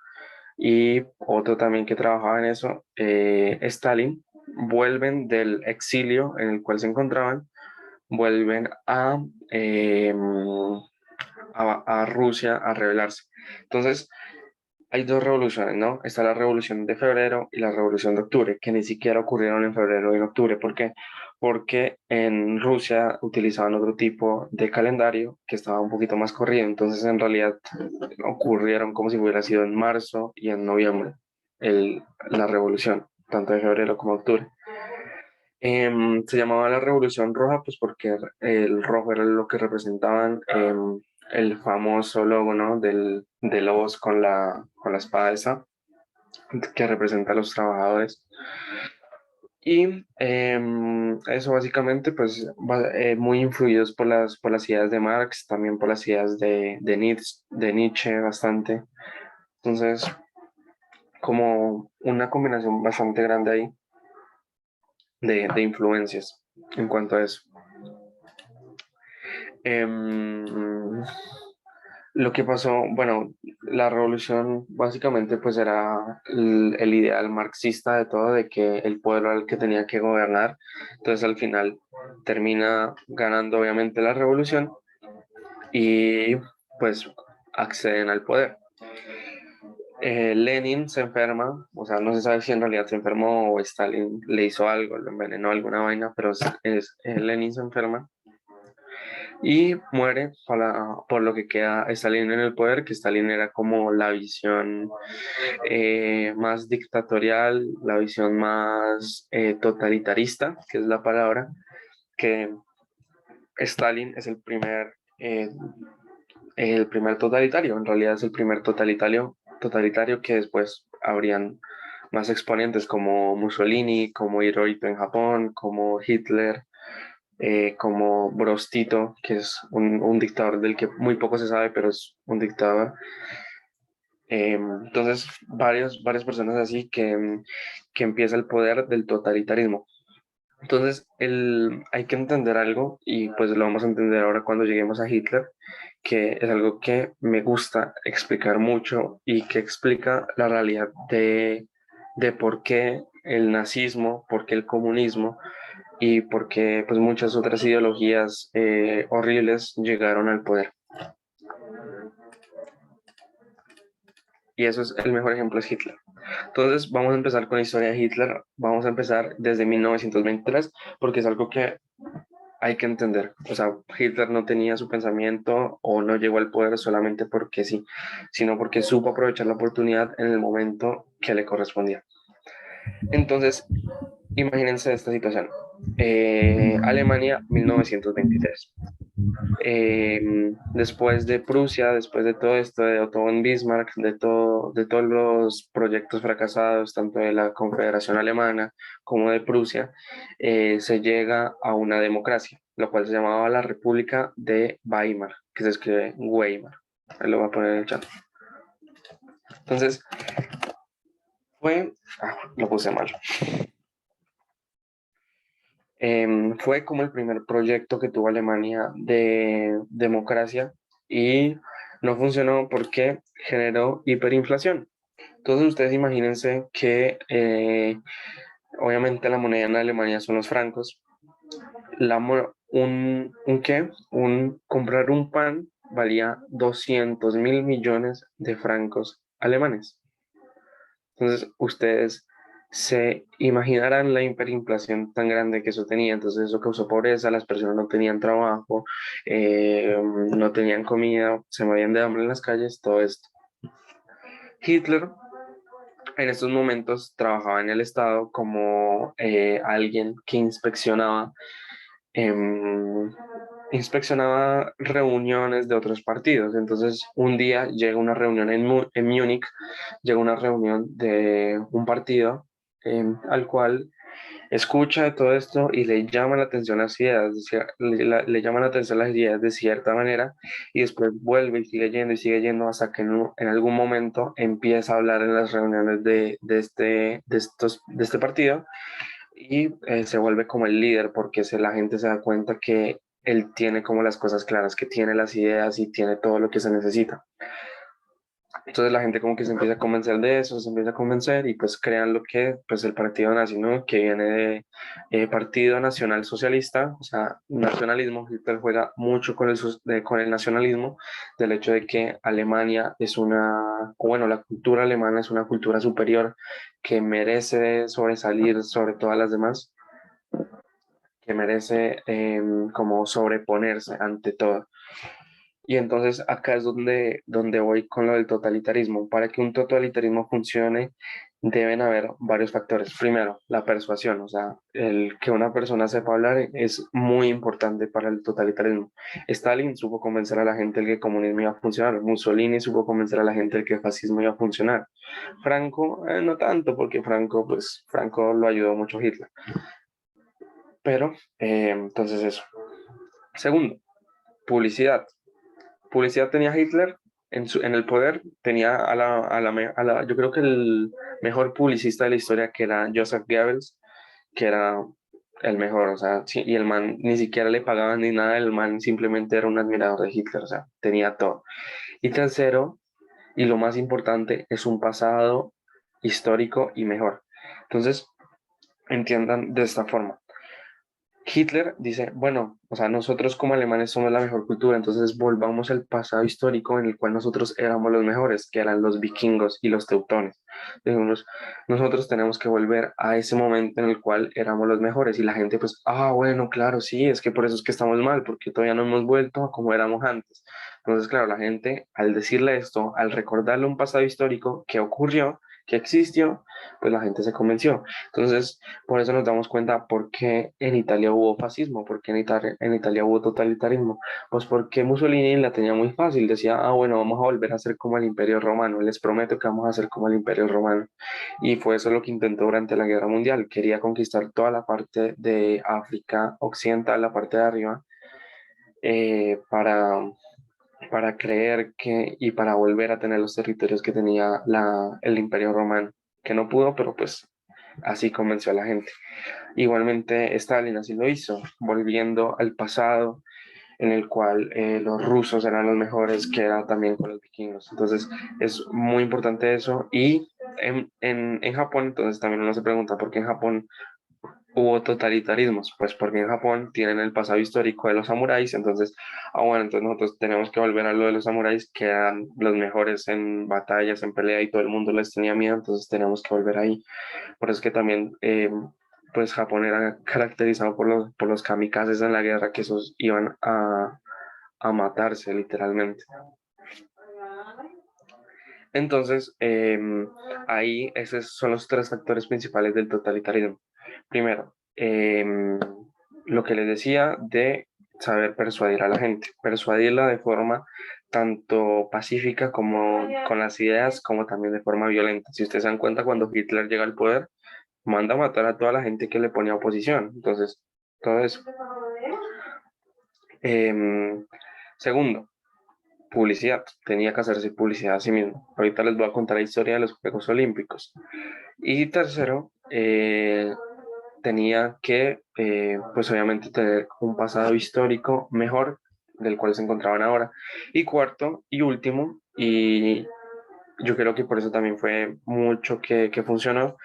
Speaker 1: y otro también que trabajaba en eso, Stalin, vuelven del exilio en el cual se encontraban, vuelven eh, a Rusia a rebelarse. Entonces, hay dos revoluciones, ¿no? Está la revolución de febrero y la revolución de octubre, que ni siquiera ocurrieron en febrero y en octubre. ¿Por qué? Porque en Rusia utilizaban otro tipo de calendario que estaba un poquito más corrido. Entonces, en realidad, ocurrieron como si hubiera sido en marzo y en noviembre la revolución, tanto de febrero como de octubre. Se llamaba la Revolución Roja, pues porque el rojo era lo que representaban el famoso logo, ¿no? Del lobos con la espada esa, que representa a los trabajadores. Y eso básicamente, pues, muy influidos por las ideas de Marx, también por las ideas de Nietzsche bastante. Entonces, como una combinación bastante grande ahí de influencias en cuanto a eso. Em, lo que pasó, bueno, la revolución básicamente pues era el ideal marxista de todo, de que el pueblo era el que tenía que gobernar. Entonces al final termina ganando obviamente la revolución y pues acceden al poder. Lenin se enferma, o sea, no se sabe si en realidad se enfermó o Stalin le hizo algo, lo envenenó alguna vaina, pero Lenin se enferma y muere por lo que queda Stalin en el poder, que Stalin era como la visión más dictatorial, la visión más totalitarista, que es la palabra, que Stalin es el primer totalitario, en realidad es el primer totalitario que después habrían más exponentes como Mussolini, como Hirohito en Japón, como Hitler, como Broz Tito, que es un dictador del que muy poco se sabe, pero es un dictador. Entonces, varias personas así que empieza el poder del totalitarismo. Entonces, hay que entender algo, y pues lo vamos a entender ahora cuando lleguemos a Hitler, que es algo que me gusta explicar mucho y que explica la realidad de por qué el nazismo, por qué el comunismo y por qué pues, muchas otras ideologías horribles llegaron al poder. Y eso es el mejor ejemplo, es Hitler. Entonces, vamos a empezar con la historia de Hitler. Vamos a empezar desde 1923, porque es algo que hay que entender. O sea, Hitler no tenía su pensamiento o no llegó al poder solamente porque sí, sino porque supo aprovechar la oportunidad en el momento que le correspondía. Entonces, imagínense esta situación. Alemania, 1923. Después de Prusia, después de todo esto, de Otto von Bismarck, de todos los proyectos fracasados, tanto de la Confederación Alemana como de Prusia, se llega a una democracia, lo cual se llamaba la República de Weimar, que se escribe Weimar. Ahí lo voy a poner en el chat. Entonces, lo puse mal. Fue como el primer proyecto que tuvo Alemania de democracia y no funcionó porque generó hiperinflación. Entonces ustedes imagínense que obviamente la moneda en Alemania son los francos. Comprar un pan valía 200.000 millones de francos alemanes. Entonces ustedes se imaginarán la hiperinflación tan grande que eso tenía. Entonces eso causó pobreza, las personas no tenían trabajo, no tenían comida, se morían de hambre en las calles, todo esto. Hitler en estos momentos trabajaba en el Estado como alguien que inspeccionaba reuniones de otros partidos. Entonces, un día llega una reunión en Múnich, llega una reunión de un partido al cual escucha de todo esto y le llama la atención las ideas, le llama la atención las ideas de cierta manera y después vuelve y sigue yendo hasta que en algún momento empieza a hablar en las reuniones de este partido y se vuelve como el líder porque la gente se da cuenta que él tiene como las cosas claras, que tiene las ideas y tiene todo lo que se necesita. Entonces la gente como que se empieza a convencer de eso, se empieza a convencer y pues crean lo que pues el partido nazi, ¿no? Que viene de Partido Nacional Socialista, o sea, nacionalismo. Hitler juega mucho con el nacionalismo, del hecho de que Alemania es la cultura alemana es una cultura superior que merece sobresalir sobre todas las demás, que merece como sobreponerse ante todo. Y entonces acá es donde voy con lo del totalitarismo. Para que un totalitarismo funcione, deben haber varios factores. Primero, la persuasión, o sea, el que una persona sepa hablar es muy importante para el totalitarismo. Stalin supo convencer a la gente de que el comunismo iba a funcionar. Mussolini supo convencer a la gente de que el fascismo iba a funcionar. Franco, no tanto, porque Franco lo ayudó mucho Hitler. Pero, entonces eso. Segundo, publicidad. Publicidad tenía Hitler en el poder, tenía yo creo que el mejor publicista de la historia, que era Joseph Goebbels, que era el mejor, o sea, sí, y el man ni siquiera le pagaban ni nada, el man simplemente era un admirador de Hitler, o sea, tenía todo. Y tercero, y lo más importante, es un pasado histórico y mejor. Entonces, entiendan de esta forma. Hitler dice, bueno, o sea, nosotros como alemanes somos la mejor cultura, entonces volvamos al pasado histórico en el cual nosotros éramos los mejores, que eran los vikingos y los teutones. Dijimos, nosotros tenemos que volver a ese momento en el cual éramos los mejores y la gente pues, bueno, claro, sí, es que por eso es que estamos mal, porque todavía no hemos vuelto a como éramos antes. Entonces, claro, la gente al decirle esto, al recordarle un pasado histórico que ocurrió, que existió, pues la gente se convenció. Entonces, por eso nos damos cuenta por qué en Italia hubo fascismo, por qué en Italia hubo totalitarismo. Pues porque Mussolini la tenía muy fácil, decía, bueno, vamos a volver a ser como el Imperio Romano, les prometo que vamos a ser como el Imperio Romano. Y fue eso lo que intentó durante la Guerra Mundial, quería conquistar toda la parte de África Occidental, la parte de arriba, para creer y para volver a tener los territorios que tenía el Imperio Romano, que no pudo, pero pues así convenció a la gente. Igualmente Stalin así lo hizo, volviendo al pasado en el cual los rusos eran los mejores, que era también con los vikingos. Entonces es muy importante eso. Y en Japón, entonces también uno se pregunta por qué en Japón hubo totalitarismos, pues porque en Japón tienen el pasado histórico de los samuráis, entonces, bueno, entonces nosotros tenemos que volver a lo de los samuráis, que eran los mejores en batallas, en pelea, y todo el mundo les tenía miedo, entonces tenemos que volver ahí. Por eso es que también, pues Japón era caracterizado por los kamikazes en la guerra, que esos iban a matarse literalmente. Entonces, ahí esos son los tres factores principales del totalitarismo. Primero, lo que les decía de saber persuadir a la gente, persuadirla de forma tanto pacífica como con las ideas, como también de forma violenta. Si ustedes se dan cuenta, cuando Hitler llega al poder, manda a matar a toda la gente que le ponía oposición. Entonces, todo eso. Segundo, publicidad, tenía que hacerse publicidad a sí mismo. Ahorita les voy a contar la historia de los Juegos Olímpicos. Y tercero, tenía que, pues obviamente, tener un pasado histórico mejor del cual se encontraban ahora. Y cuarto y último, y yo creo que por eso también fue mucho que funcionó,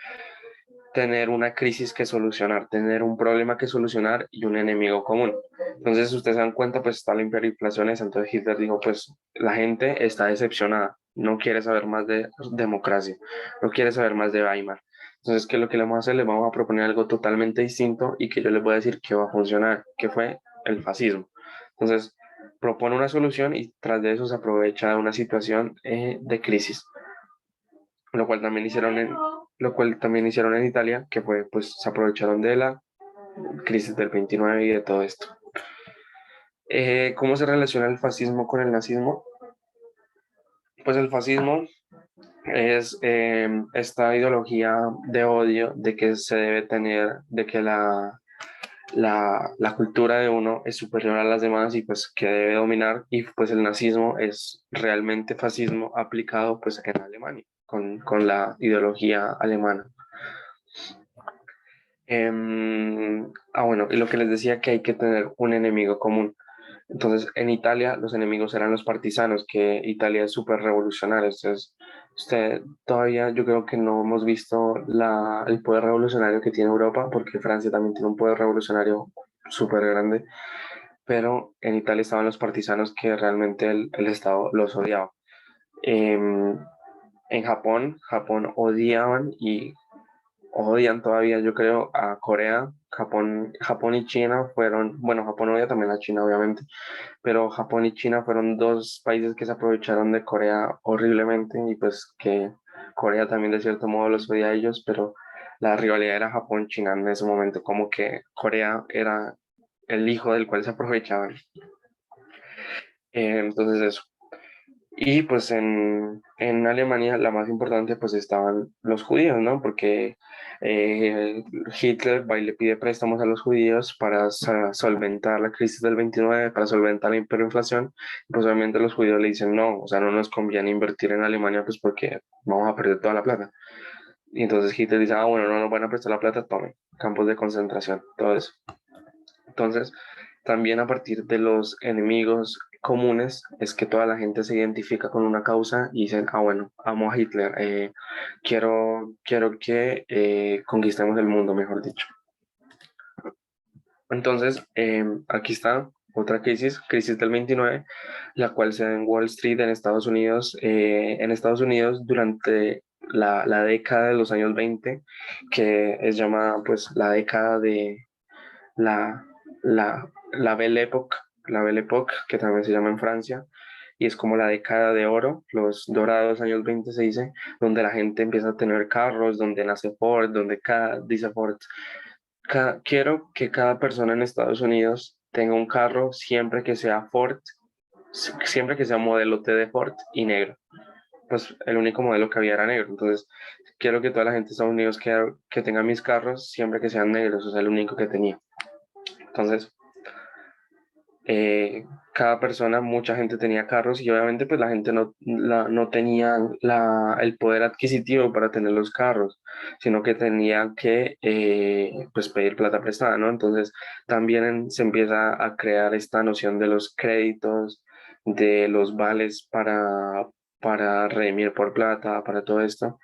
Speaker 1: tener una crisis que solucionar, tener un problema que solucionar y un enemigo común. Entonces, si ustedes se dan cuenta, pues está la hiperinflación esa. Entonces Hitler dijo, pues la gente está decepcionada, no quiere saber más de democracia, no quiere saber más de Weimar. Entonces, ¿qué es lo que le vamos a hacer? Le vamos a proponer algo totalmente distinto y que yo les voy a decir que va a funcionar, que fue el fascismo. Entonces, propone una solución y tras de eso se aprovecha de una situación de crisis, lo cual también hicieron en Italia, que fue, pues, se aprovecharon de la crisis del 29 y de todo esto. ¿Cómo se relaciona el fascismo con el nazismo? Pues el fascismo es esta ideología de odio, de que se debe tener, de que la cultura de uno es superior a las demás y pues que debe dominar, y pues el nazismo es realmente fascismo aplicado pues en Alemania, con la ideología alemana. Bueno, y lo que les decía, que hay que tener un enemigo común. Entonces, en Italia los enemigos eran los partisanos, que Italia es súper revolucionaria. Entonces, todavía yo creo que no hemos visto el poder revolucionario que tiene Europa, porque Francia también tiene un poder revolucionario súper grande, pero en Italia estaban los partisanos que realmente el Estado los odiaba. Em, en Japón odiaban y odian todavía, yo creo, a Corea. Japón y China fueron, bueno, Japón odia también a China, obviamente, pero Japón y China fueron dos países que se aprovecharon de Corea horriblemente, y pues que Corea también de cierto modo los odia a ellos, pero la rivalidad era Japón-China en ese momento, como que Corea era el hijo del cual se aprovechaban. Entonces eso. Y pues en Alemania la más importante pues estaban los judíos, ¿no? Porque Hitler va y le pide préstamos a los judíos para solventar la crisis del 29, para solventar la hiperinflación. Pues obviamente los judíos le dicen no, o sea, no nos conviene invertir en Alemania pues porque vamos a perder toda la plata. Y entonces Hitler dice, bueno, no nos van a prestar la plata, tomen, campos de concentración, todo eso. Entonces, también a partir de los enemigos comunes es que toda la gente se identifica con una causa y dicen, bueno, amo a Hitler, quiero que conquistemos el mundo, mejor dicho. Entonces, aquí está otra crisis del 29, la cual se da en Wall Street, en Estados Unidos. En Estados Unidos, durante la década de los años 20, que es llamada pues la década de la, la Belle Époque, que también se llama en Francia, y es como la década de oro, los dorados años 20 se dice, donde la gente empieza a tener carros, donde nace Ford, donde dice Ford, quiero que cada persona en Estados Unidos tenga un carro siempre que sea Ford, siempre que sea modelo T de Ford y negro. Pues el único modelo que había era negro, entonces quiero que toda la gente de Estados Unidos que tenga mis carros siempre que sean negros, o sea, el único que tenía. Entonces, cada persona, mucha gente tenía carros, y obviamente pues la gente no tenía el poder adquisitivo para tener los carros, sino que tenía que pues pedir plata prestada, ¿no? Entonces también se empieza a crear esta noción de los créditos, de los vales para redimir por plata, para todo esto.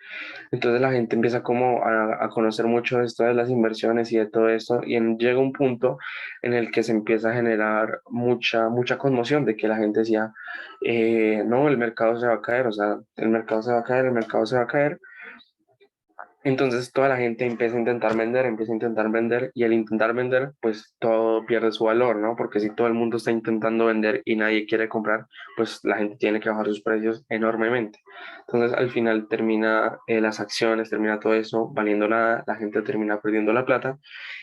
Speaker 1: Entonces la gente empieza como a conocer mucho esto de las inversiones y de todo esto, y llega un punto en el que se empieza a generar mucha conmoción de que la gente decía, no, el mercado se va a caer, o sea, el mercado se va a caer, el mercado se va a caer. Entonces toda la gente empieza a intentar vender, y al intentar vender, pues todo pierde su valor, ¿no? Porque si todo el mundo está intentando vender y nadie quiere comprar, pues la gente tiene que bajar sus precios enormemente. Entonces al final termina las acciones, termina todo eso valiendo nada, la gente termina perdiendo la plata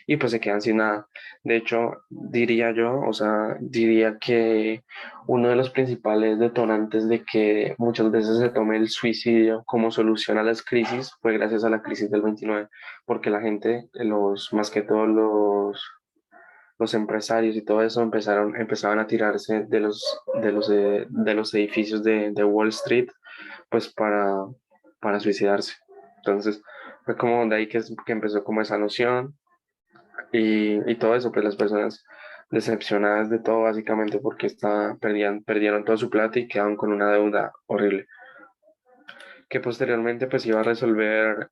Speaker 1: y pues se quedan sin nada. De hecho, diría yo, o sea, diría que uno de los principales detonantes de que muchas veces se tome el suicidio como solución a las crisis fue gracias a la crisis del 29, porque la gente, más que todos los empresarios y todo eso empezaban a tirarse de los edificios de Wall Street, pues para suicidarse. Entonces fue como de ahí que empezó como esa noción y todo eso, pues las personas decepcionadas de todo básicamente porque perdieron toda su plata y quedaron con una deuda horrible que posteriormente pues iba a resolver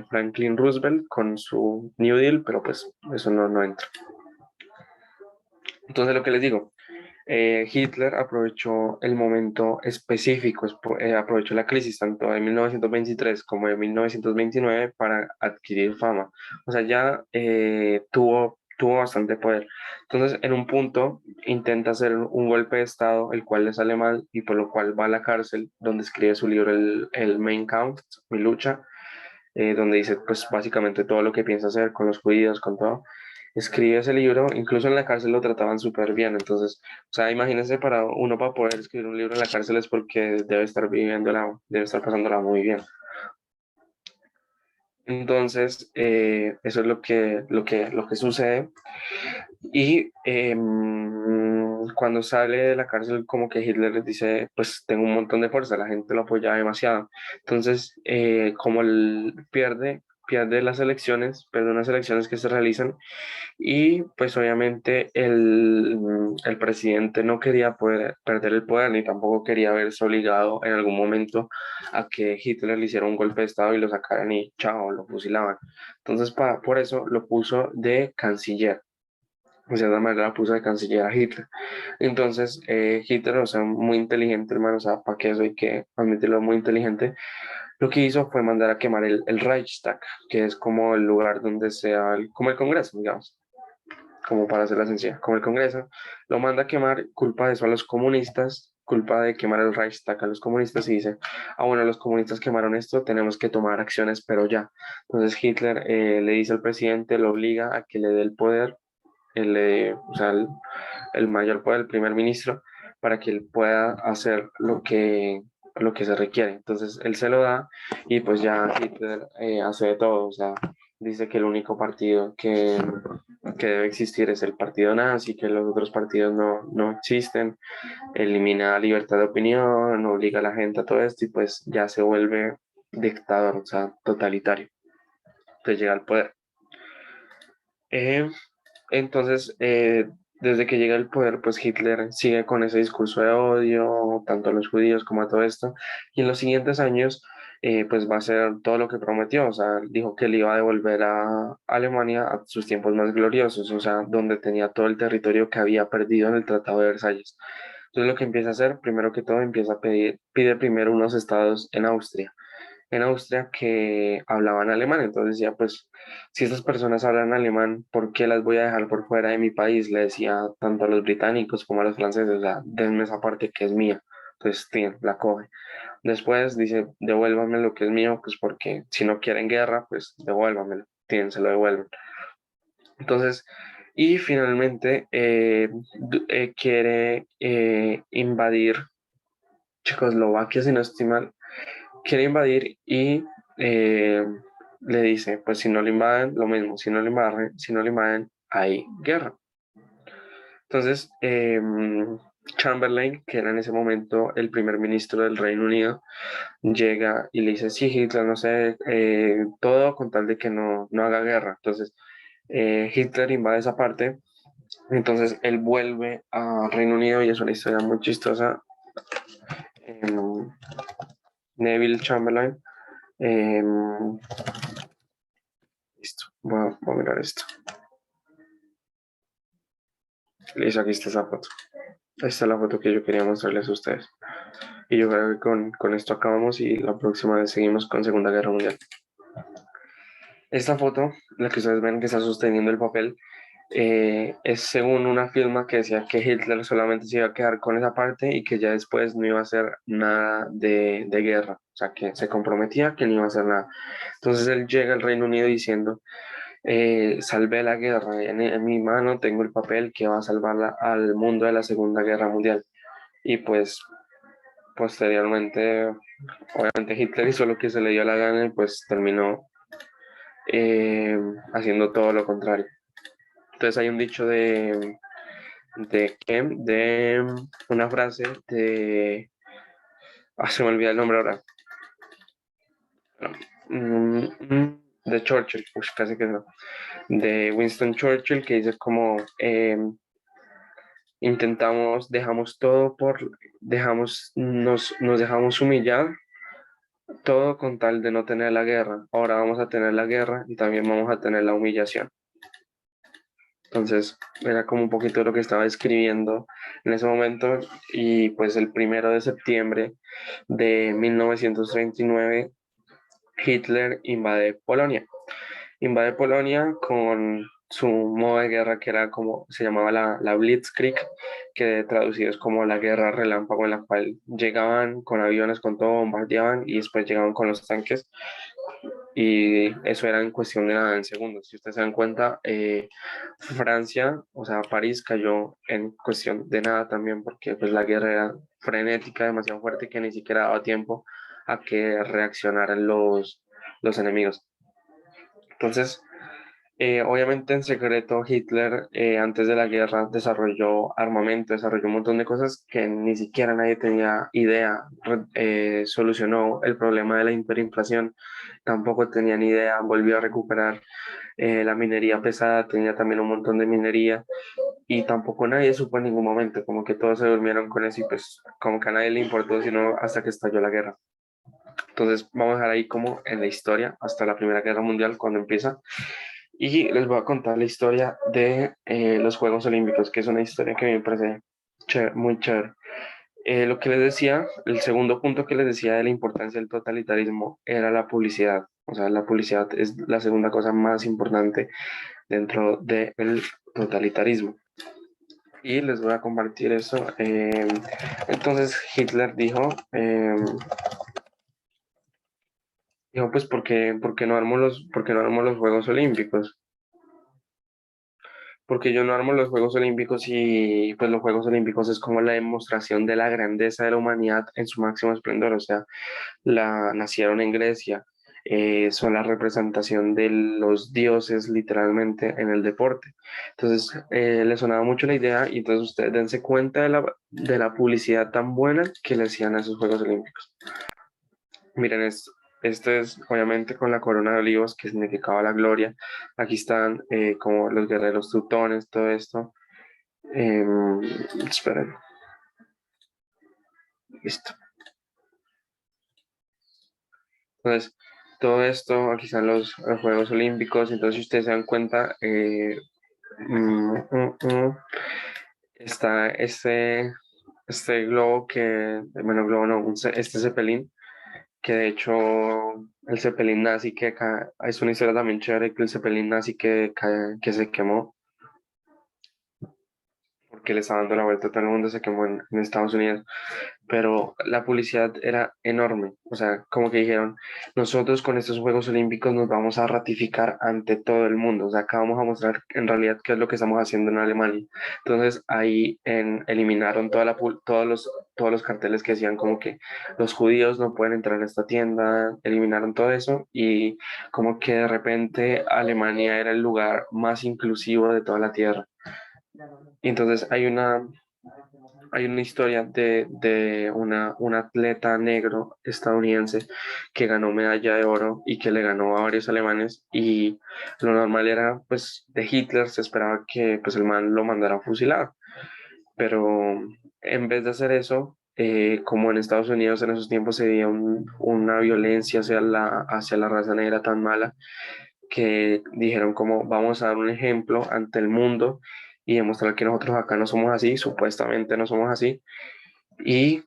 Speaker 1: Franklin Roosevelt con su New Deal, pero pues eso no entra. Entonces lo que les digo, Hitler aprovechó el momento específico, aprovechó la crisis tanto de 1923 como de 1929 para adquirir fama. O sea, ya tuvo bastante poder. Entonces, en un punto, intenta hacer un golpe de Estado, el cual le sale mal y por lo cual va a la cárcel, donde escribe su libro, el Mein Kampf, Mi lucha, donde dice, pues, básicamente todo lo que piensa hacer con los judíos, con todo. Escribe ese libro, incluso en la cárcel lo trataban súper bien. Entonces, o sea, imagínense, para poder escribir un libro en la cárcel es porque debe estar pasándola muy bien. Entonces, eso es lo que sucede. Y cuando sale de la cárcel, como que Hitler les dice, pues tengo un montón de fuerza, la gente lo apoya demasiado. Entonces, como él pierde las elecciones, pierde unas elecciones que se realizan, y pues obviamente el presidente no quería perder el poder, ni tampoco quería verse obligado en algún momento a que Hitler le hiciera un golpe de Estado y lo sacaran y chao, lo fusilaban. Entonces, por eso lo puso de canciller. De cierta manera puso de canciller a Hitler. Entonces, Hitler, o sea, muy inteligente, hermano, o sea, para que eso hay que admitirlo, muy inteligente, lo que hizo fue mandar a quemar el Reichstag, que es como el lugar donde como el Congreso, digamos, como para hacer la sencilla, como el Congreso, lo manda a quemar, culpa de eso a los comunistas, culpa de quemar el Reichstag a los comunistas, y dice, bueno, los comunistas quemaron esto, tenemos que tomar acciones, pero ya. Entonces Hitler le dice al presidente, lo obliga a que le dé el poder, o sea, el mayor poder, el primer ministro, para que él pueda hacer lo que se requiere. Entonces él se lo da y pues ya Hitler hace de todo, o sea, dice que el único partido que debe existir es el partido nazi, que los otros partidos no existen, elimina la libertad de opinión, obliga a la gente a todo esto y pues ya se vuelve dictador, o sea, totalitario. Entonces llega al poder. Eh, entonces, desde que llega al poder, pues Hitler sigue con ese discurso de odio, tanto a los judíos como a todo esto, y en los siguientes años, pues va a hacer todo lo que prometió, o sea, dijo que le iba a devolver a Alemania a sus tiempos más gloriosos, o sea, donde tenía todo el territorio que había perdido en el Tratado de Versalles. Entonces, lo que empieza a hacer, primero que todo, pide primero unos estados en Austria que hablaban alemán. Entonces decía, pues, si estas personas hablan alemán, ¿por qué las voy a dejar por fuera de mi país? Le decía tanto a los británicos como a los franceses, o sea, denme esa parte que es mía. Entonces, la coge. Después dice, devuélvame lo que es mío, pues porque si no quieren guerra, pues devuélvamelo. Se lo devuelven. Entonces, y finalmente quiere invadir Checoslovaquia, si no estoy mal, quiere invadir y eh, le dice, pues si no le invaden, lo mismo, si no le invaden, hay guerra. Entonces, Chamberlain, que era en ese momento el primer ministro del Reino Unido, llega y le dice, sí, Hitler, no sé, todo con tal de que no haga guerra. Entonces, Hitler invade esa parte, entonces él vuelve a Reino Unido y es una historia muy chistosa. Neville Chamberlain. Listo, voy a mirar esto. Listo, aquí está esa foto. Esta es la foto que yo quería mostrarles a ustedes. Y yo creo que con esto acabamos y la próxima vez seguimos con Segunda Guerra Mundial. Esta foto, la que ustedes ven que está sosteniendo el papel, es según una firma que decía que Hitler solamente se iba a quedar con esa parte y que ya después no iba a hacer nada de guerra. O sea, que se comprometía que no iba a hacer nada. Entonces él llega al Reino Unido diciendo, salvé la guerra, en mi mano tengo el papel que va a salvar al mundo de la Segunda Guerra Mundial. Y pues posteriormente, obviamente Hitler hizo lo que se le dio la gana y pues terminó haciendo todo lo contrario. Entonces hay un dicho de una frase se me olvida el nombre ahora. De Churchill, casi que no. De Winston Churchill, que dice como dejamos todo nos dejamos humillar todo con tal de no tener la guerra. Ahora vamos a tener la guerra y también vamos a tener la humillación. Entonces, era como un poquito lo que estaba escribiendo en ese momento. Y pues el 1 de septiembre de 1939, Hitler invade Polonia. Invade Polonia con su modo de guerra que era como, se llamaba la Blitzkrieg, que traducido es como la guerra relámpago, en la cual llegaban con aviones, con todo, bombardeaban y después llegaban con los tanques. Y eso era en cuestión de nada, en segundos. Si ustedes se dan cuenta, Francia, o sea, París cayó en cuestión de nada también, porque pues la guerra era frenética, demasiado fuerte, que ni siquiera daba tiempo a que reaccionaran los enemigos. Entonces, obviamente en secreto Hitler antes de la guerra desarrolló armamento, desarrolló un montón de cosas que ni siquiera nadie tenía idea. Solucionó el problema de la hiperinflación, tampoco tenían idea, volvió a recuperar la minería pesada, tenía también un montón de minería y tampoco nadie supo en ningún momento, como que todos se durmieron con eso y pues como que a nadie le importó sino hasta que estalló la guerra. Entonces vamos a dejar ahí como en la historia hasta la Primera Guerra Mundial cuando empieza. Y les voy a contar la historia de los Juegos Olímpicos, que es una historia que me parece muy chévere. Lo que les decía, el segundo punto que les decía de la importancia del totalitarismo era la publicidad. O sea, la publicidad es la segunda cosa más importante dentro del totalitarismo. Y les voy a compartir eso. Entonces Hitler dijo pues, ¿por qué no armo los Juegos Olímpicos? Porque yo no armo los Juegos Olímpicos y pues los Juegos Olímpicos es como la demostración de la grandeza de la humanidad en su máximo esplendor, o sea, nacieron en Grecia, son la representación de los dioses literalmente en el deporte. Entonces, le sonaba mucho la idea y entonces ustedes dense cuenta de la publicidad tan buena que le hacían a esos Juegos Olímpicos. Miren esto es obviamente con la corona de olivos que significaba la gloria. Aquí están como los guerreros teutones, todo esto. Esperen. Listo. Entonces, todo esto, aquí están los Juegos Olímpicos. Entonces, si ustedes se dan cuenta, está este globo bueno, globo no, este Zeppelin, que de hecho el Zeppelin nazi es una historia también chévere, que el Zeppelin nazi que se quemó porque le estaba dando la vuelta a todo el mundo, se quemó en Estados Unidos, pero la publicidad era enorme, o sea, como que dijeron, nosotros con estos Juegos Olímpicos nos vamos a ratificar ante todo el mundo, o sea, acá vamos a mostrar en realidad qué es lo que estamos haciendo en Alemania. Entonces ahí eliminaron todos los carteles que decían como que los judíos no pueden entrar a esta tienda, eliminaron todo eso y como que de repente Alemania era el lugar más inclusivo de toda la tierra. Y entonces hay una historia de un atleta negro estadounidense que ganó medalla de oro y que le ganó a varios alemanes y lo normal era, pues, de Hitler se esperaba que pues el man lo mandara a fusilar, pero en vez de hacer eso, como en Estados Unidos en esos tiempos se veía una violencia hacia la raza negra tan mala que dijeron como vamos a dar un ejemplo ante el mundo y demostrar que nosotros acá no somos así, supuestamente no somos así. Y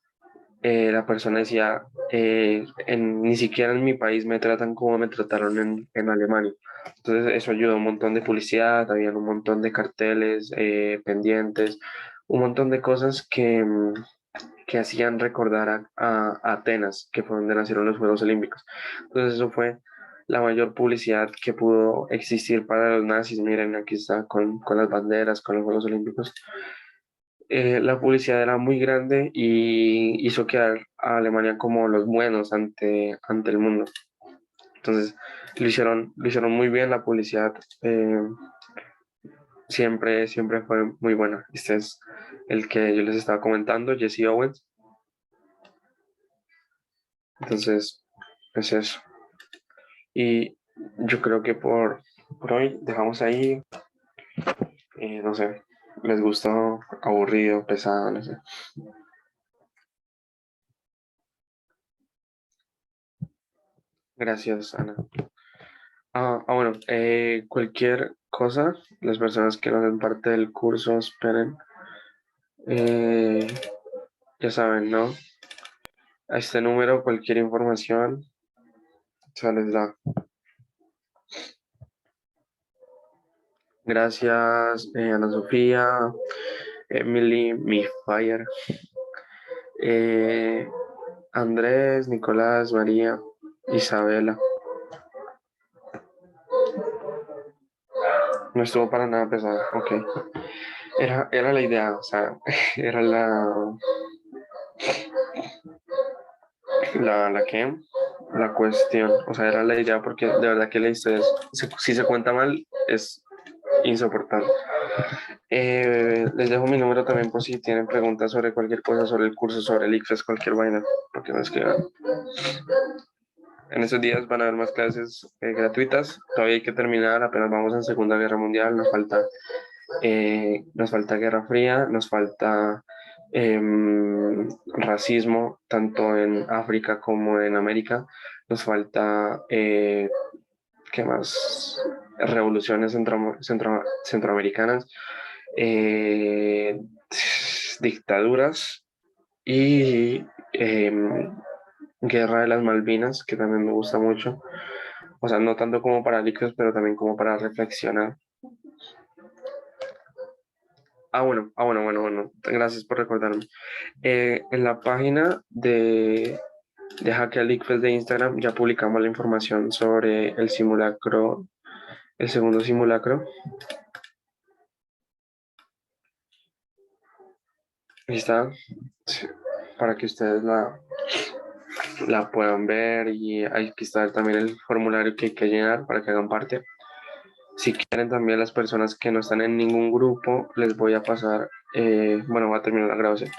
Speaker 1: la persona decía, ni siquiera en mi país me tratan como me trataron en Alemania. Entonces eso ayudó a un montón de publicidad, habían un montón de carteles, pendientes, un montón de cosas que hacían recordar a Atenas, que fue donde nacieron los Juegos Olímpicos. Entonces eso fue la mayor publicidad que pudo existir para los nazis. Miren, aquí está con las banderas, con los Juegos Olímpicos. La publicidad era muy grande y hizo quedar a Alemania como los buenos ante el mundo. Entonces lo hicieron muy bien la publicidad. Siempre fue muy buena. Este es el que yo les estaba comentando, Jesse Owens. Entonces, es eso. Y yo creo que por hoy dejamos ahí, no sé, les gustó, aburrido, pesado, no sé. Gracias, Ana. Bueno, cualquier cosa, las personas que no hacen parte del curso, esperen. Eh, ya saben, ¿no? A este número, cualquier información, se les da. Gracias, Ana Sofía, Emily, mi fire, Andrés, Nicolás, María, Isabela. No estuvo para nada pesado, ok. Era la idea, o sea, era la cuestión, o sea, era la idea porque de verdad que la historia, si se cuenta mal, es insoportable. Les dejo mi número también por si tienen preguntas sobre cualquier cosa, sobre el curso, sobre el ICFES, cualquier vaina, porque me escriban. En estos días van a haber más clases gratuitas, todavía hay que terminar, apenas vamos en Segunda Guerra Mundial, nos falta Guerra Fría, nos falta racismo tanto en África como en América, nos falta, ¿qué más? Revoluciones centroamericanas, eh, dictaduras y Guerra de las Malvinas, que también me gusta mucho. O sea, no tanto como para líquidos, pero también como para reflexionar. Bueno. Gracias por recordarme. En la página de Hackea ICFES de Instagram ya publicamos la información sobre el simulacro, el segundo simulacro. Ahí está, sí, para que ustedes la puedan ver y hay que estar también el formulario que hay que llenar para que hagan parte. Si quieren también las personas que no están en ningún grupo, les voy a pasar, bueno, voy a terminar la grabación.